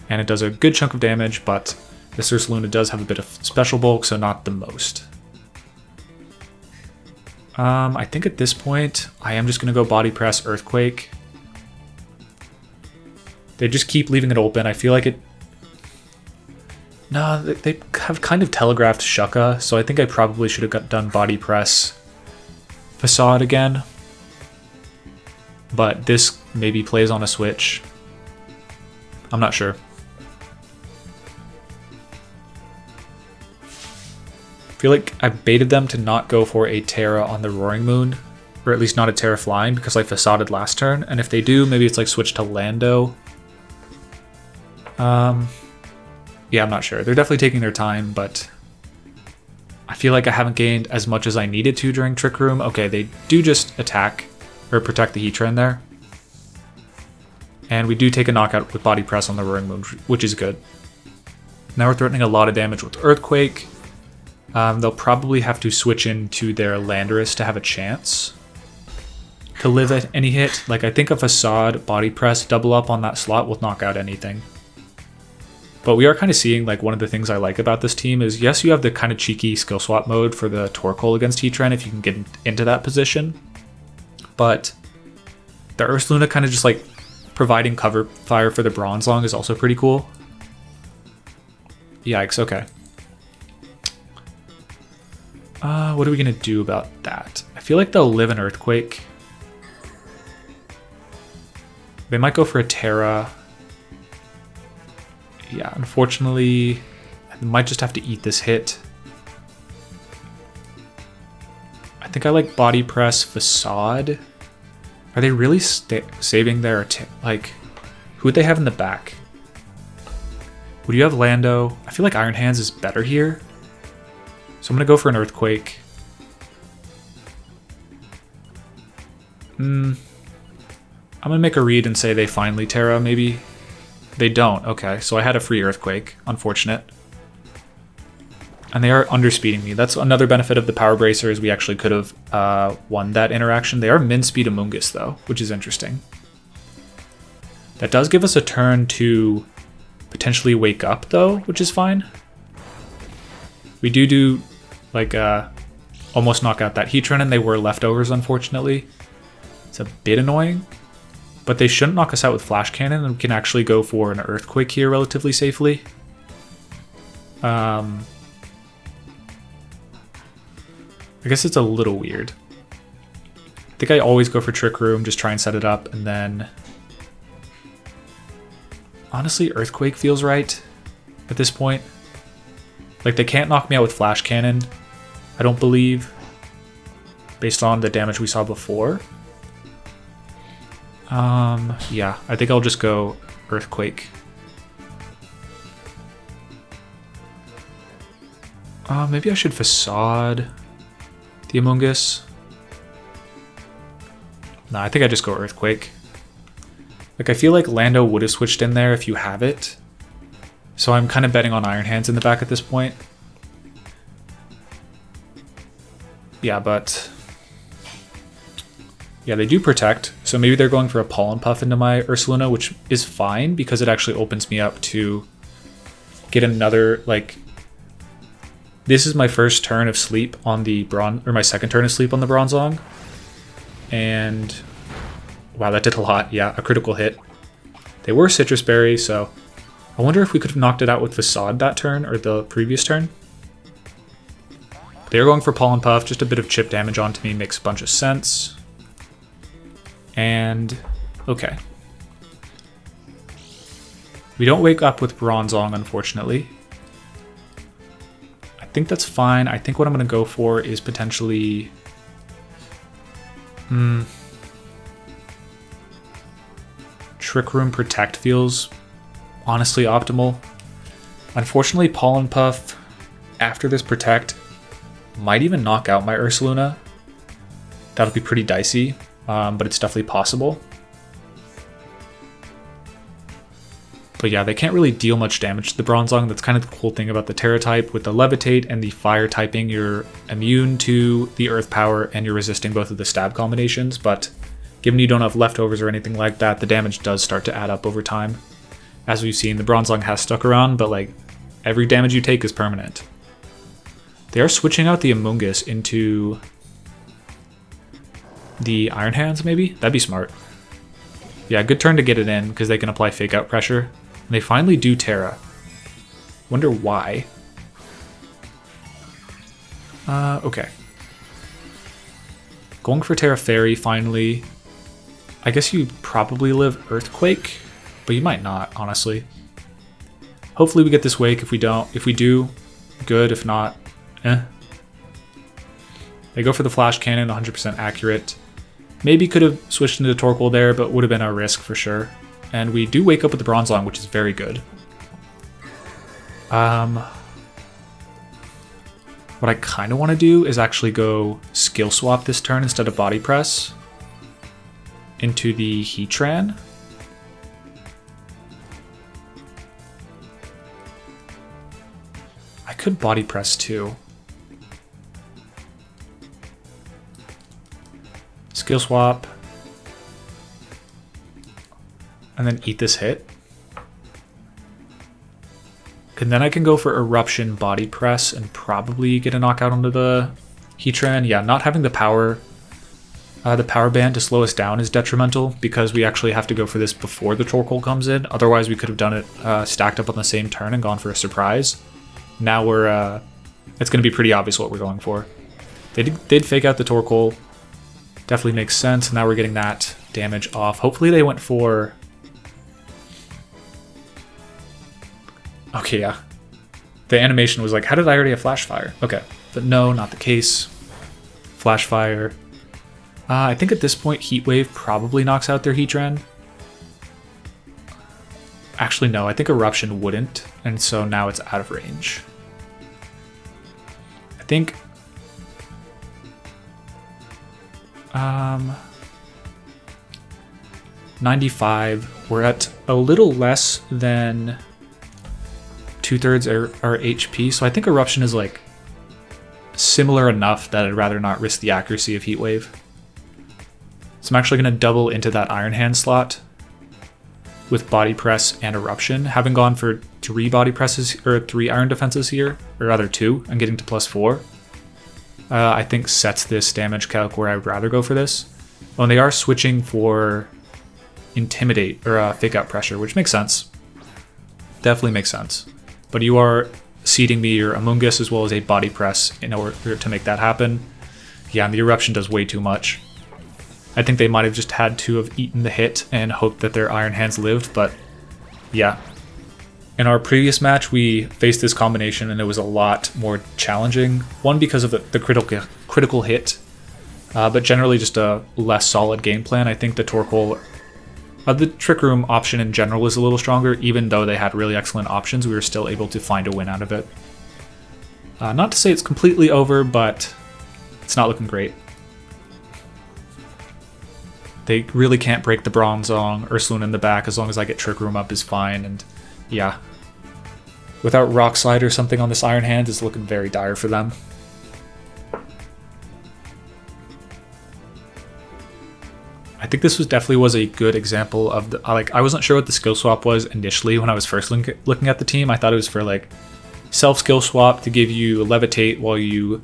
And it does a good chunk of damage, but this Ursaluna does have a bit of special bulk, so not the most. I think at this point, I am just going to go Body Press Earthquake. They just keep leaving it open. I feel like it... No, they have kind of telegraphed Shucka, so I think I probably should have done Body Press Facade again. But this maybe plays on a switch. I'm not sure. I feel like I baited them to not go for a Tera on the Roaring Moon, or at least not a Tera flying, because I facaded last turn, and if they do, maybe it's like switch to Lando. Yeah, I'm not sure. They're definitely taking their time, but I feel like I haven't gained as much as I needed to during Trick Room. Okay, they do just attack, or protect the Heatran there. And we do take a knockout with Body Press on the Roaring Moon, which is good. Now we're threatening a lot of damage with Earthquake. They'll probably have to switch into their Landorus to have a chance to live at any hit. Like, I think a Facade, Body Press, double up on that slot will knock out anything. But we are kind of seeing, like, one of the things I like about this team is, yes, you have the kind of cheeky skill swap mode for the Torkoal against Heatran if you can get into that position. But the Ursaluna kind of just, like, providing cover fire for the Bronzong is also pretty cool. Yikes, okay. What are we going to do about that? I feel like they'll live an Earthquake. They might go for a Tera. Yeah, unfortunately, I might just have to eat this hit. I think I like Body Press Facade. Are they really saving their... like, who would they have in the back? Would you have Lando? I feel like Iron Hands is better here. So I'm going to go for an Earthquake. I'm going to make a read and say they finally Tera, maybe. They don't. Okay, so I had a free Earthquake. Unfortunate. And they are underspeeding me. That's another benefit of the Power Bracer is we actually could have won that interaction. They are min speed Amoonguss though, which is interesting. That does give us a turn to potentially wake up though, which is fine. We do like almost knock out that Heatran, and they were leftovers unfortunately. It's a bit annoying, but they shouldn't knock us out with Flash Cannon, and we can actually go for an Earthquake here relatively safely. I guess it's a little weird. I think I always go for Trick Room, just try and set it up, and then... Honestly, Earthquake feels right at this point. Like, they can't knock me out with Flash Cannon, I don't believe, based on the damage we saw before. Yeah, I think I'll just go Earthquake. Maybe I should Facade the Amoonguss. Nah, I think I just go Earthquake. Like, I feel like Lando would have switched in there if you have it. So I'm kind of betting on Iron Hands in the back at this point. Yeah, but... yeah, they do protect. So maybe they're going for a Pollen Puff into my Ursaluna, which is fine because it actually opens me up to get another, like... This is my first turn of sleep on the my second turn of sleep on the Bronzong. And... wow, that did a lot. Yeah, a critical hit. They were Citrus Berry, so... I wonder if we could have knocked it out with Facade that turn, or the previous turn. They're going for Pollen Puff, just a bit of chip damage onto me makes a bunch of sense. And... okay. We don't wake up with Bronzong, unfortunately. I think that's fine. I think what I'm going to go for is potentially... Trick Room Protect feels honestly optimal. Unfortunately, Pollen Puff after this Protect might even knock out my Ursaluna. That'll be pretty dicey, but it's definitely possible. But yeah, they can't really deal much damage to the Bronzong. That's kind of the cool thing about the Tera type. With the Levitate and the Fire typing, you're immune to the Earth power and you're resisting both of the stab combinations, but Given you don't have leftovers or anything like that, the damage does start to add up over time. As we've seen, the Bronzong has stuck around, but like every damage you take is permanent. They are switching out the Amoonguss into the Iron Hands, maybe? That'd be smart. Yeah, good turn to get it in, because they can apply Fake Out pressure. And they finally do Tera. Wonder why. Okay. Going for Tera Fairy, finally. I guess you probably live Earthquake, but you might not, honestly. Hopefully we get this Wake. If we don't, if we do, good. If not, eh. They go for the Flash Cannon, 100% accurate. Maybe could have switched into Torkoal there, but would have been a risk for sure. And we do wake up with the Bronzong, which is very good. What I kind of want to do is actually go skill swap this turn instead of Body Press into the Heatran. I could Body Press too. Skill swap. And then eat this hit. And then I can go for Eruption, Body Press, and probably get a knockout onto the Heatran. Yeah, not having the power band to slow us down is detrimental because we actually have to go for this before the Torkoal comes in. Otherwise, we could have done it stacked up on the same turn and gone for a surprise. Now we're it's going to be pretty obvious what we're going for. They did fake out the Torkoal. Definitely makes sense. Now we're getting that damage off. Hopefully they went for... Okay, yeah. The animation was like, how did I already have Flash Fire? Okay, but no, not the case. Flash Fire. I think at this point, Heat Wave probably knocks out their Heatran. Actually, no, I think Eruption wouldn't, and so now it's out of range. I think... 95. We're at a little less than 2/3 our HP, so I think Eruption is like similar enough that I'd rather not risk the accuracy of Heat Wave. So I'm actually going to double into that Iron Hand slot with Body Press and Eruption. Having gone for 3 Body Presses, or 3 Iron Defenses here, or rather 2, and getting to +4, I think sets this damage calc where I'd rather go for this. Oh, and they are switching for Intimidate, or Fake Out Pressure, which makes sense. Definitely makes sense. But you are seeding me your Amoonguss as well as a Body Press in order to make that happen. Yeah, and the Eruption does way too much. I think they might have just had to have eaten the hit and hoped that their Iron Hands lived, but yeah. In our previous match, we faced this combination and it was a lot more challenging. One, because of the critical hit, but generally just a less solid game plan. I think the Torkoal, the Trick Room option in general is a little stronger. Even though they had really excellent options, we were still able to find a win out of it. Not to say it's completely over, but it's not looking great. They really can't break the Bronzong. Ursaluna in the back, as long as I get Trick Room up, is fine. And yeah, without Rock Slide or something on this Iron Hand, it's looking very dire for them. I think this definitely was a good example of the, like, I wasn't sure what the skill swap was initially when I was first looking at the team. I thought it was for like self skill swap to give you Levitate while you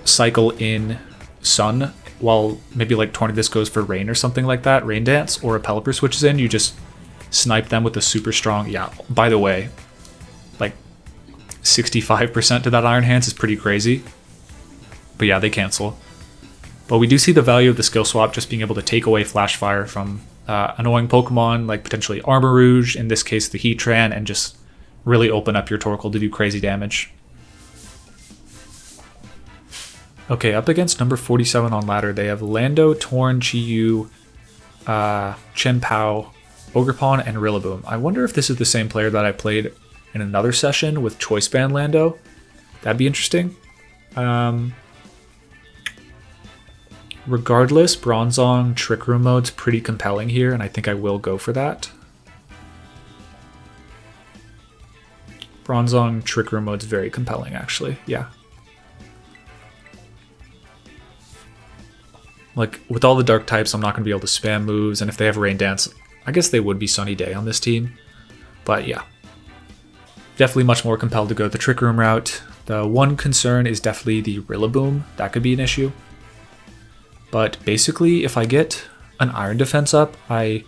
cycle in Sun, while maybe like Tornadus goes for Rain or something like that, Rain Dance, or a Pelipper switches in, you just snipe them with a super strong, yeah, by the way, like 65% to that Iron Hands is pretty crazy. But yeah, they cancel. But we do see the value of the skill swap, just being able to take away Flash Fire from annoying Pokemon, like potentially Armarouge, in this case the Heatran, and just really open up your Torkoal to do crazy damage. Okay, up against number 47 on ladder, they have Lando, Torn, Chi-Yu, Chien-Pao, Ogerpon, and Rillaboom. I wonder if this is the same player that I played in another session with Choice Band Lando. That'd be interesting. Regardless, Bronzong Trick Room mode's pretty compelling here, and I think I will go for that. Bronzong Trick Room mode's very compelling, actually. Yeah. Like, with all the dark types, I'm not going to be able to spam moves, and if they have Rain Dance, I guess they would be Sunny Day on this team. But yeah, definitely much more compelled to go the Trick Room route. The one concern is definitely the Rillaboom. That could be an issue. But basically, if I get an Iron Defense up, I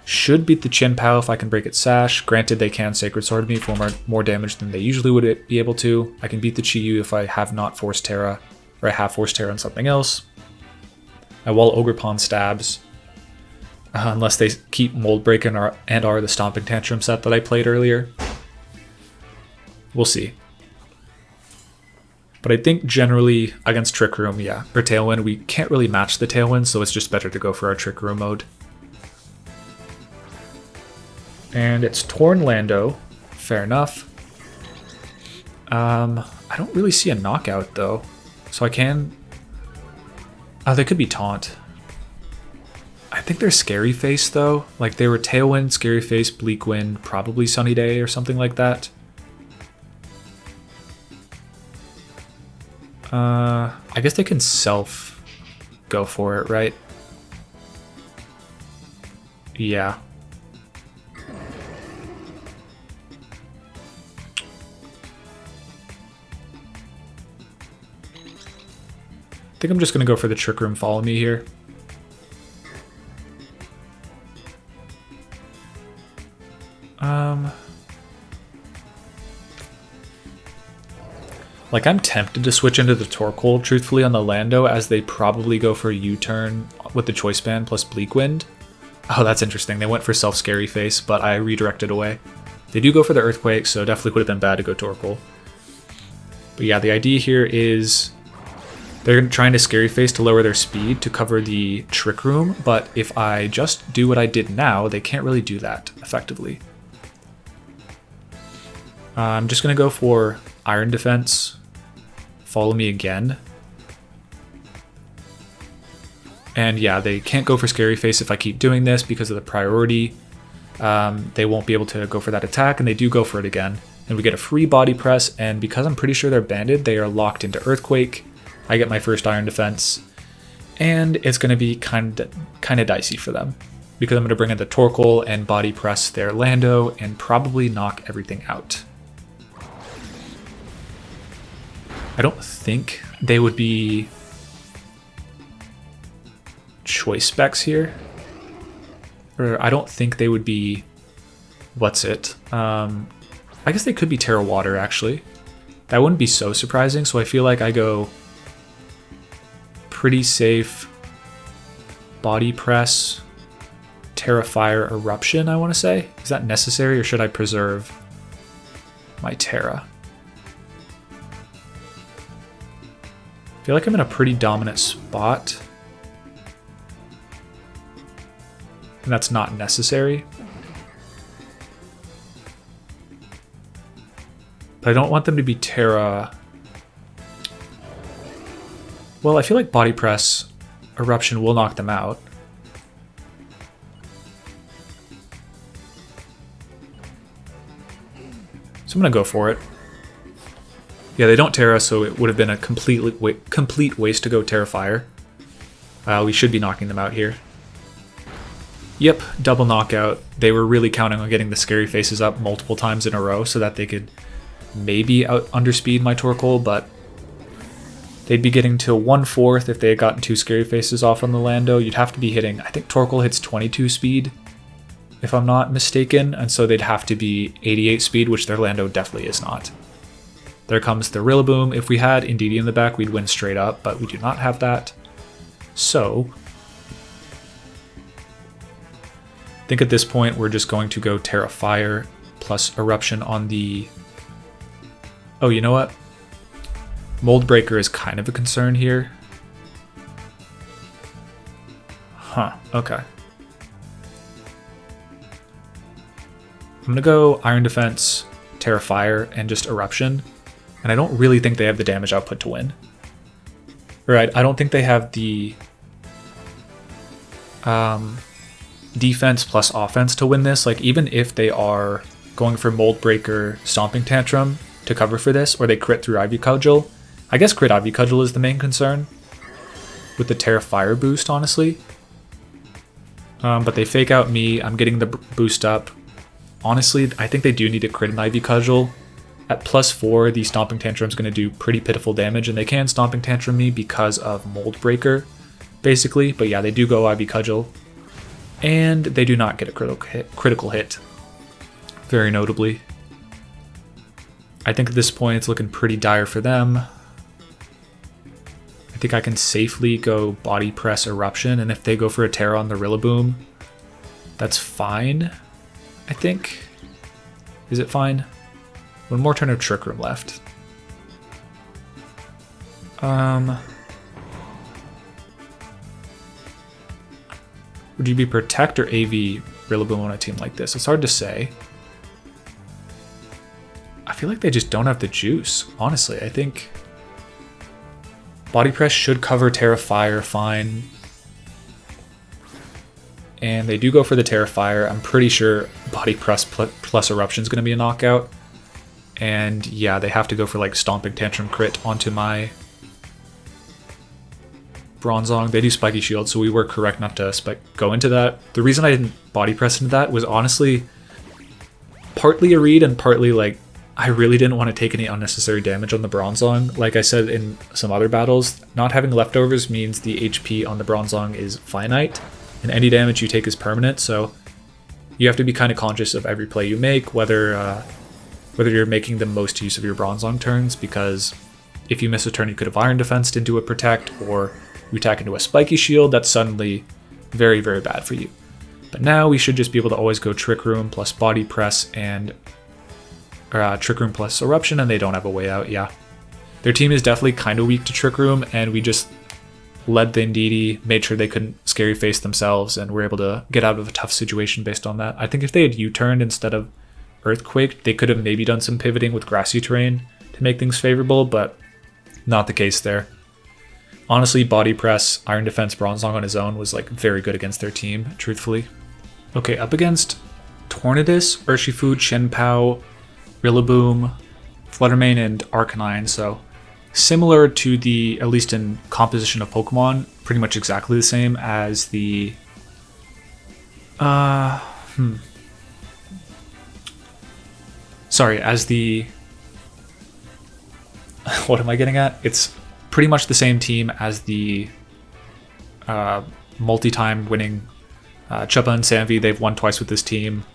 should beat the Chin-Pow if I can break its Sash. Granted, they can Sacred Sword me for more damage than they usually would be able to. I can beat the Chi-Yu if I have not Forced Tera, or I have Forced Tera on something else. I wall Ogerpon Stabs, unless they keep Mold Break and are the Stomping Tantrum set that I played earlier. We'll see. But I think generally against Trick Room, yeah, or Tailwind, we can't really match the Tailwind, so it's just better to go for our Trick Room mode. And it's Torn Lando. Fair enough. I don't really see a knockout, though. So I can... Oh, they could be Taunt. I think they're Scary Face, though. Like, they were Tailwind, Scary Face, Bleak Wind, probably Sunny Day or something like that. I guess they can self go for it, right? Yeah. I think I'm just going to go for the Trick Room Follow Me here. Like, I'm tempted to switch into the Torkoal, truthfully, on the Lando, as they probably go for a U-turn with the Choice Band plus Bleak Wind. Oh, that's interesting. They went for Self-Scary Face, but I redirected away. They do go for the Earthquake, so definitely would have been bad to go Torkoal. But yeah, the idea here is they're trying to Scary Face to lower their speed to cover the Trick Room, but if I just do what I did now, they can't really do that effectively. I'm just going to go for Iron Defense. Follow Me again. And yeah, they can't go for Scary Face if I keep doing this because of the priority. They won't be able to go for that attack, and they do go for it again. And we get a free Body Press, and because I'm pretty sure they're banded, they are locked into Earthquake. I get my first Iron Defense, and it's going to be kind of dicey for them because I'm going to bring in the Torkoal and Body Press their Lando and probably knock everything out. I don't think they would be Choice Specs here. Or I don't think they would be... What's it? I guess they could be Tera Water, actually. That wouldn't be so surprising, so I feel like I go pretty safe. Body Press, Tera Fire, Eruption, I want to say. Is that necessary, or should I preserve my Tera? I feel like I'm in a pretty dominant spot. And that's not necessary. But I don't want them to be Tera. Well, I feel like Body Press, Eruption will knock them out. So I'm going to go for it. Yeah, they don't Tera, so it would have been a complete waste to go Tera Fire. We should be knocking them out here. Yep, double knockout. They were really counting on getting the Scary Faces up multiple times in a row so that they could maybe underspeed my Torkoal, but they'd be getting to 1/4 if they had gotten 2 Scary Faces off on the Lando. You'd have to be hitting, I think Torkoal hits 22 speed, if I'm not mistaken, and so they'd have to be 88 speed, which their Lando definitely is not. There comes the Rillaboom. If we had Indeedee in the back, we'd win straight up, but we do not have that. So I think at this point we're just going to go Tera Fire plus Eruption on the... Oh, you know what? Mold Breaker is kind of a concern here. Huh, okay. I'm going to go Iron Defense, Tera Fire, and just Eruption. And I don't really think they have the damage output to win. Right, I don't think they have the defense plus offense to win this. Like, even if they are going for Mold Breaker, Stomping Tantrum to cover for this, or they crit through Ivy Cudgel. I guess crit Ivy Cudgel is the main concern. with the Tera Fire boost, honestly. But they fake out me. I'm getting the boost up. Honestly, I think they do need to crit an Ivy Cudgel. At +4, the Stomping Tantrum is going to do pretty pitiful damage, and they can Stomping Tantrum me because of Mold Breaker, basically. But yeah, they do go Ivy Cudgel, and they do not get a critical hit, very notably. I think at this point it's looking pretty dire for them. I think I can safely go Body Press Eruption, and if they go for a Tera on the Rillaboom, that's fine, I think. Is it fine? One more turn of Trick Room left. Would you be Protect or AV Rillaboom on a team like this? It's hard to say. I feel like they just don't have the juice, honestly. I think Body Press should cover Tera Fire fine. And they do go for the Tera Fire. I'm pretty sure Body Press plus Eruption is going to be a knockout. And yeah, they have to go for like Stomping Tantrum crit onto my Bronzong. They do Spiky Shield, so we were correct not to go into that. The reason I didn't Body Press into that was honestly partly a read and partly like I really didn't want to take any unnecessary damage on the Bronzong. Like I said in some other battles, not having leftovers means the HP on the Bronzong is finite, and any damage you take is permanent, so you have to be kind of conscious of every play you make, whether you're making the most use of your Bronzong turns, because if you miss a turn you could have Iron Defensed into a Protect, or you attack into a Spiky Shield, that's suddenly very, very bad for you. But now we should just be able to always go Trick Room plus Body Press and Trick Room plus Eruption, and they don't have a way out, yeah. Their team is definitely kind of weak to Trick Room, and we just led the Indeedee, made sure they couldn't Scary Face themselves, and were able to get out of a tough situation based on that. I think if they had U-turned instead of Earthquake, they could have maybe done some pivoting with grassy terrain to make things favorable, but not the case there. Honestly, Body Press, Iron Defense, Bronzong on his own was like very good against their team, truthfully. Okay, up against Tornadus, Urshifu, Chien-Pao, Rillaboom, Fluttermane, and Arcanine, so similar to the, at least in composition of Pokemon, pretty much exactly the same as the as the what am I getting at? It's pretty much the same team as the multi-time winning Chubba and Sanvi. They've won twice with this team.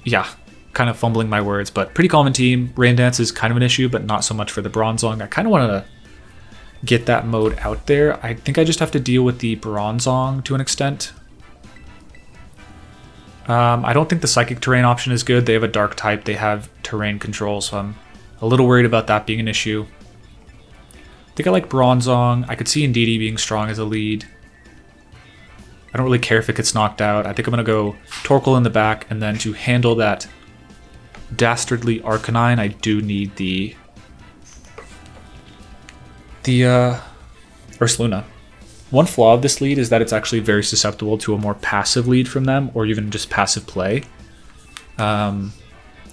Yeah, kind of fumbling my words, but pretty common team. Rain Dance is kind of an issue, but not so much for the Bronzong. I kind of want to get that mode out there. I think I just have to deal with the Bronzong to an extent. I don't think the Psychic Terrain option is good. They have a Dark type. They have Terrain control, so I'm a little worried about that being an issue. I think I like Bronzong. I could see Indeedee being strong as a lead. I don't really care if it gets knocked out. I think I'm going to go Torkoal in the back, and then to handle that dastardly Arcanine, I do need the Ursaluna. One flaw of this lead is that it's actually very susceptible to a more passive lead from them, or even just passive play.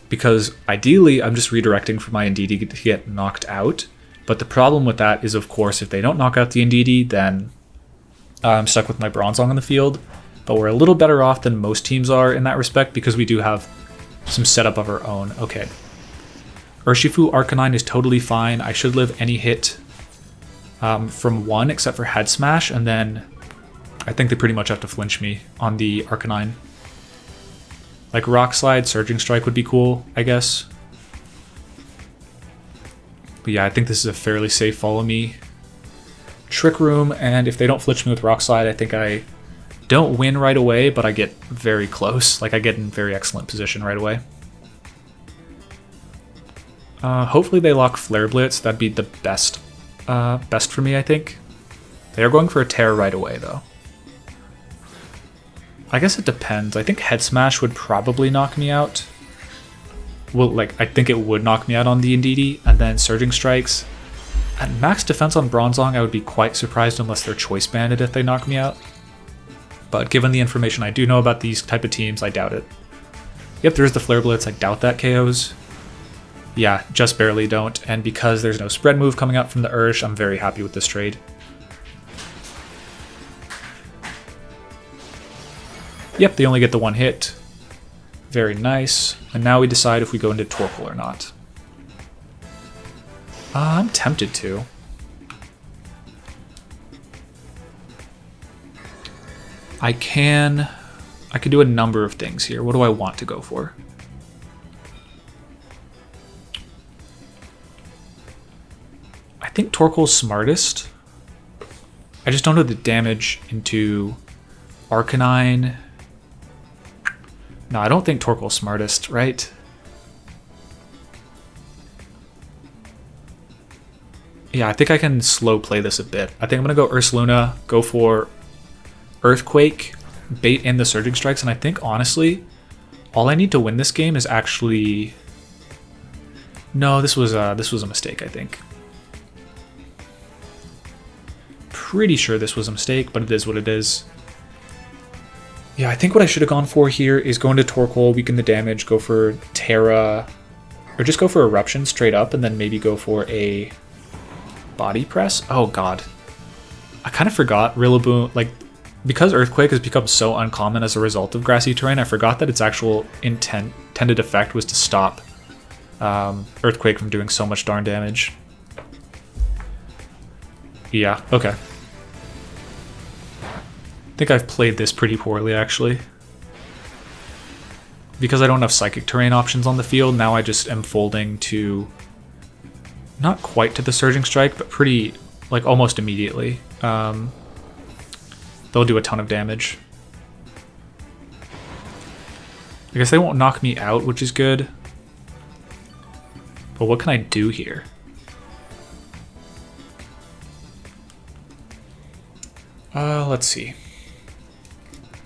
Because ideally, I'm just redirecting for my Indeedee to get knocked out. But the problem with that is, of course, if they don't knock out the Indeedee, then I'm stuck with my Bronzong on the field. But we're a little better off than most teams are in that respect, because we do have some setup of our own. Okay. Urshifu Arcanine is totally fine. I should live any hit from one except for Head Smash, and then I think they pretty much have to flinch me on the Arcanine. Like Rock Slide, Surging Strike would be cool, I guess. But yeah, I think this is a fairly safe follow me. Trick Room, and if they don't flinch me with Rock Slide, I think I don't win right away, but I get very close. Like I get in very excellent position right away. Hopefully they lock Flare Blitz. That'd be the best for me, I think. They are going for a Tera right away, though. I guess it depends. I think Head Smash would probably knock me out. Well, like, I think it would knock me out on the Indeedee, and then Surging Strikes. At max defense on Bronzong, I would be quite surprised unless they're Choice Banded if they knock me out. But given the information I do know about these type of teams, I doubt it. Yep, there is the Flare Blitz. I doubt that KOs. Yeah, just barely don't. And because there's no spread move coming out from the Ursh, I'm very happy with this trade. Yep, they only get the one hit. Very nice. And now we decide if we go into Torkoal or not. I'm tempted to. I could do a number of things here. What do I want to go for? I think Torkoal's smartest. I just don't know the damage into Arcanine. No, I don't think Torkoal's smartest, right? Yeah, I think I can slow play this a bit. I think I'm going to go Ursaluna, go for Earthquake, bait in the Surging Strikes, and I think, honestly, all I need to win this game is actually... No, this was a mistake, I think. Pretty sure this was a mistake, but it is what it is. Yeah, I think what I should have gone for here is go into Torkoal, weaken the damage, go for Tera, or just go for Eruption straight up, and then maybe go for a Body Press. Oh god, I kind of forgot Rillaboom, like, because Earthquake has become so uncommon as a result of grassy terrain, I forgot that its actual intended effect was to stop Earthquake from doing so much darn damage. Yeah, okay. I think I've played this pretty poorly, actually. Because I don't have Psychic Terrain options on the field, now I just am folding to... Not quite to the Surging Strike, but pretty, like, almost immediately. They'll do a ton of damage. I guess they won't knock me out, which is good. But what can I do here? Let's see.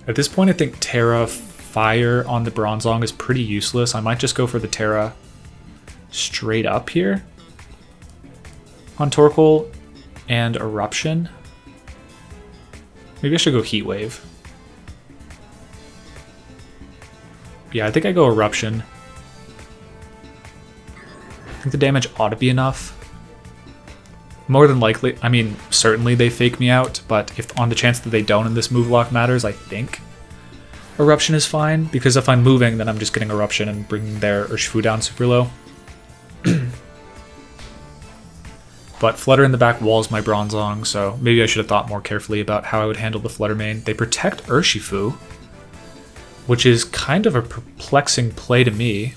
At this point, I think Tera Fire on the Bronzong is pretty useless. I might just go for the Tera straight up here on Torkoal and Eruption. Maybe I should go Heat Wave. Yeah, I think I go Eruption. I think the damage ought to be enough. More than likely, I mean, certainly they fake me out, but if on the chance that they don't and this move lock matters, I think Eruption is fine, because if I'm moving, then I'm just getting Eruption and bringing their Urshifu down super low. But Flutter in the back walls my Bronzong, so maybe I should have thought more carefully about how I would handle the Flutter main. They protect Urshifu, which is kind of a perplexing play to me.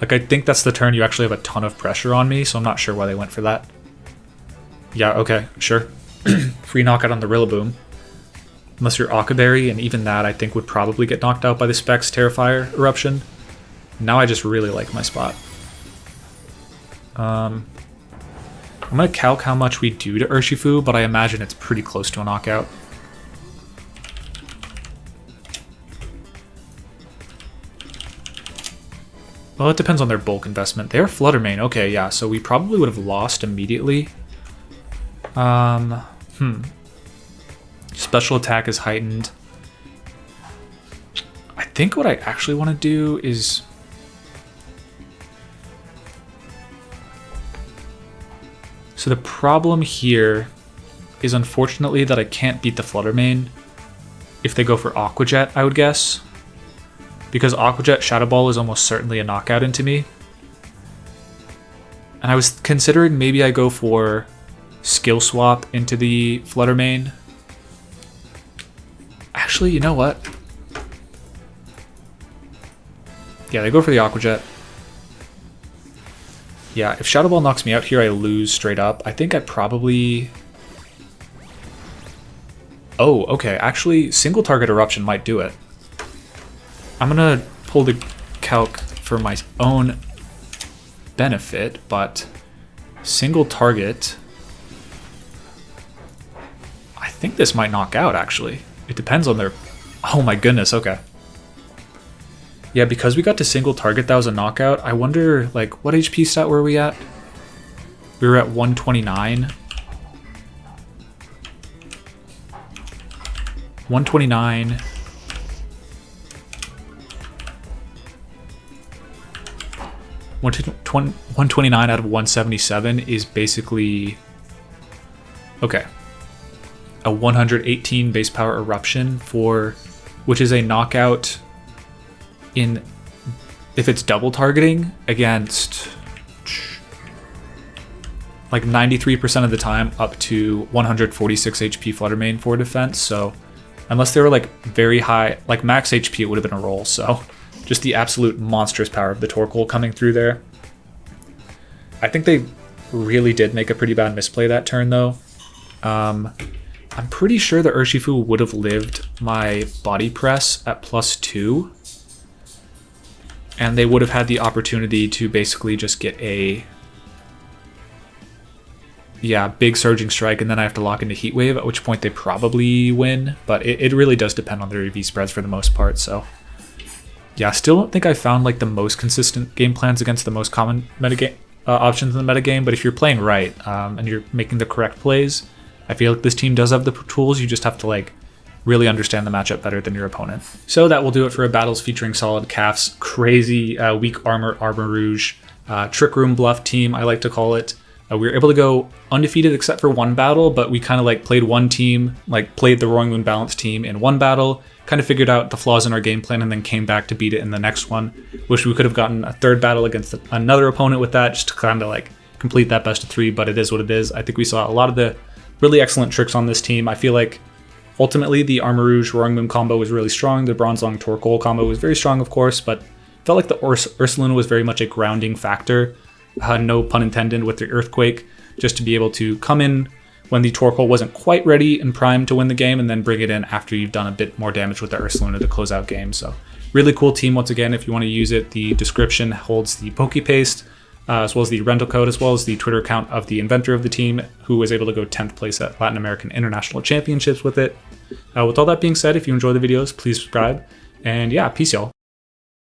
Like, I think that's the turn you actually have a ton of pressure on me, so I'm not sure why they went for that. Yeah, okay, sure. Free knockout on the Rillaboom. Unless you're Akaberry, and even that I think would probably get knocked out by the Specs Terrifier Eruption. Now I just really like my spot. I'm going to calc how much we do to Urshifu, but I imagine it's pretty close to a knockout. Well, it depends on their bulk investment. They're Flutter main. Okay, yeah, so we probably would have lost immediately. Special attack is heightened. I think what I actually want to do is... So the problem here is unfortunately that I can't beat the Flutter main if they go for Aqua Jet, I would guess. Because Aqua Jet Shadow Ball is almost certainly a knockout into me. And I was considering maybe I go for Skill Swap into the Flutter main. Actually, you know what? Yeah, they go for the Aqua Jet. Yeah, if Shadow Ball knocks me out here, I lose straight up. I think I probably... Oh, okay. Actually, single target Eruption might do it. I'm gonna pull the calc for my own benefit, but single target... I think this might knock out, actually. It depends on their... Oh my goodness, okay. Yeah, because we got to single target, that was a knockout. I wonder, like, what HP stat were we at? We were at 129. 129. 129 out of 177 is basically... Okay. A 118 base power Eruption for which is a knockout in if it's double targeting against like 93% of the time up to 146 HP Flutter Mane for defense. So unless they were like very high, like max HP, it would have been a roll. So just the absolute monstrous power of the Torkoal coming through there. I think they really did make a pretty bad misplay that turn though. I'm pretty sure the Urshifu would have lived my Body Press at +2. And they would have had the opportunity to basically just get a big Surging Strike, and then I have to lock into Heat Wave, at which point they probably win. But it really does depend on their EV spreads for the most part. So yeah, I still don't think I found like the most consistent game plans against the most common metagame options in the metagame. But if you're playing right and you're making the correct plays, I feel like this team does have the tools. You just have to like really understand the matchup better than your opponent. So that will do it for a battles featuring solid calves, crazy weak armor Armarouge, trick room bluff team, I like to call it. We were able to go undefeated except for one battle, but we kind of like played one team, like played the Roaring Moon Balance team in one battle, kind of figured out the flaws in our game plan, and then came back to beat it in the next one. Wish we could have gotten a third battle against another opponent with that, just to kind of like complete that best of 3, but it is what it is. I think we saw a lot of the really excellent tricks on this team. I feel like ultimately the Armarouge Roaring Moon combo was really strong. The Bronzong Torkoal combo was very strong, of course, but felt like the Ursaluna was very much a grounding factor. No pun intended with the Earthquake, just to be able to come in when the Torkoal wasn't quite ready and primed to win the game, and then bring it in after you've done a bit more damage with the Ursaluna to close out games. So really cool team once again. If you want to use it, the description holds the Pokepaste, as well as the rental code, as well as the Twitter account of the inventor of the team, who was able to go 10th place at Latin American International Championships with it. With all that being said, if you enjoy the videos, please subscribe. And yeah, peace y'all.